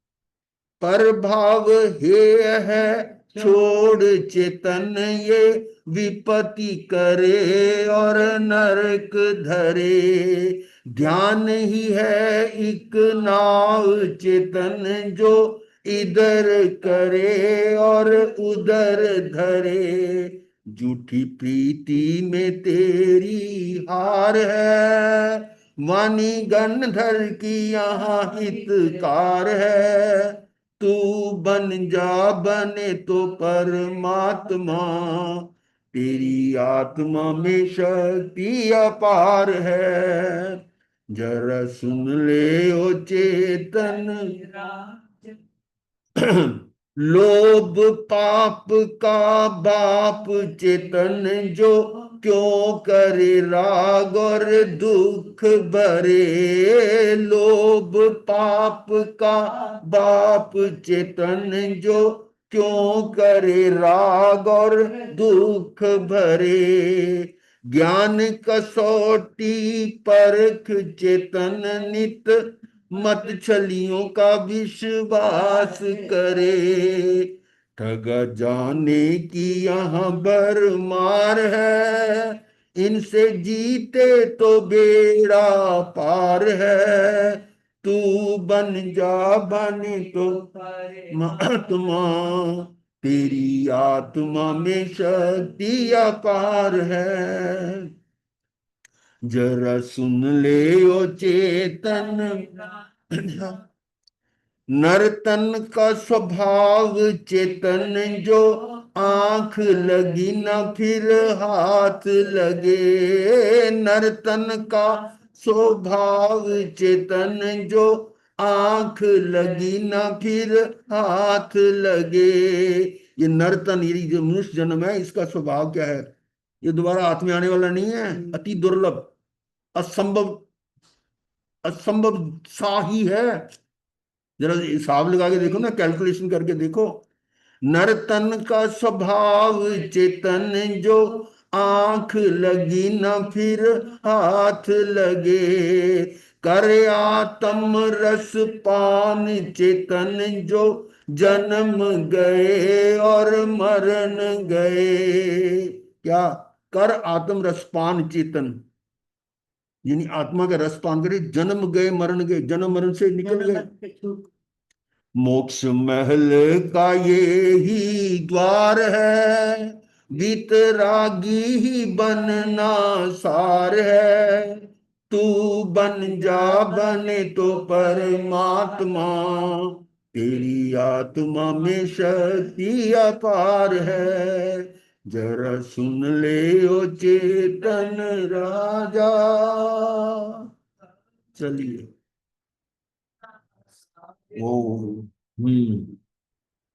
पर भाव हेय है, छोड़ चेतन ये, विपत्ति करे और नरक धरे। ध्यान ही है एक नाव चेतन जो, इधर करे और उधर धरे, झूठी प्रीति में तेरी हार है, वाणी गंधर की यहाँ हितकार है, तू बन जा बने तो परमात्मा, तेरी आत्मा में शक्ति अपार है, जरा सुन ले ओ चेतन, लोभ पाप का बाप चेतन जो, क्यों करे राग और दुख भरे, लोभ पाप का बाप चेतन जो, क्यों करे राग और दुख भरे, ज्ञान कसौटी परख चेतन नित, मत छलियों का विश्वास करे, ठगा जाने की यहाँ भरमार है, इनसे जीते तो बेड़ा पार है, तू बन जा बने तो महात्मा, तेरी आत्मा में शक्ति अपार है, जरा सुन ले ओ चेतन, नर्तन का स्वभाव चेतन जो, आंख लगी न फिर हाथ लगे, नर्तन का स्वभाव चेतन जो, आंख लगी न फिर हाथ लगे, ये नर्तन, ये जो मनुष्य जन्म है इसका स्वभाव क्या है, ये दोबारा हाथ में आने वाला नहीं है, अति दुर्लभ, असंभव, असंभव सा ही है, जरा हिसाब लगा के देखो ना, कैलकुलेशन करके देखो, नर्तन का स्वभाव चेतन जो, आंख लगी न फिर हाथ लगे, करे आत्म रस पान चेतन जो, जन्म गए और मरण गए, क्या, कर आत्म रसपान चेतन, यानी आत्मा का रस पान करे, जन्म गए मरण गए, जन्म मरण से निकल गए, मोक्ष महल का ये ही द्वार है, वितरागी ही बनना सार है, तू बन जा बने तो परमात्मा, तेरी आत्मा में शक्ति अपार है, जरा सुन ले ओ चेतन राजा। चलिए। ओ।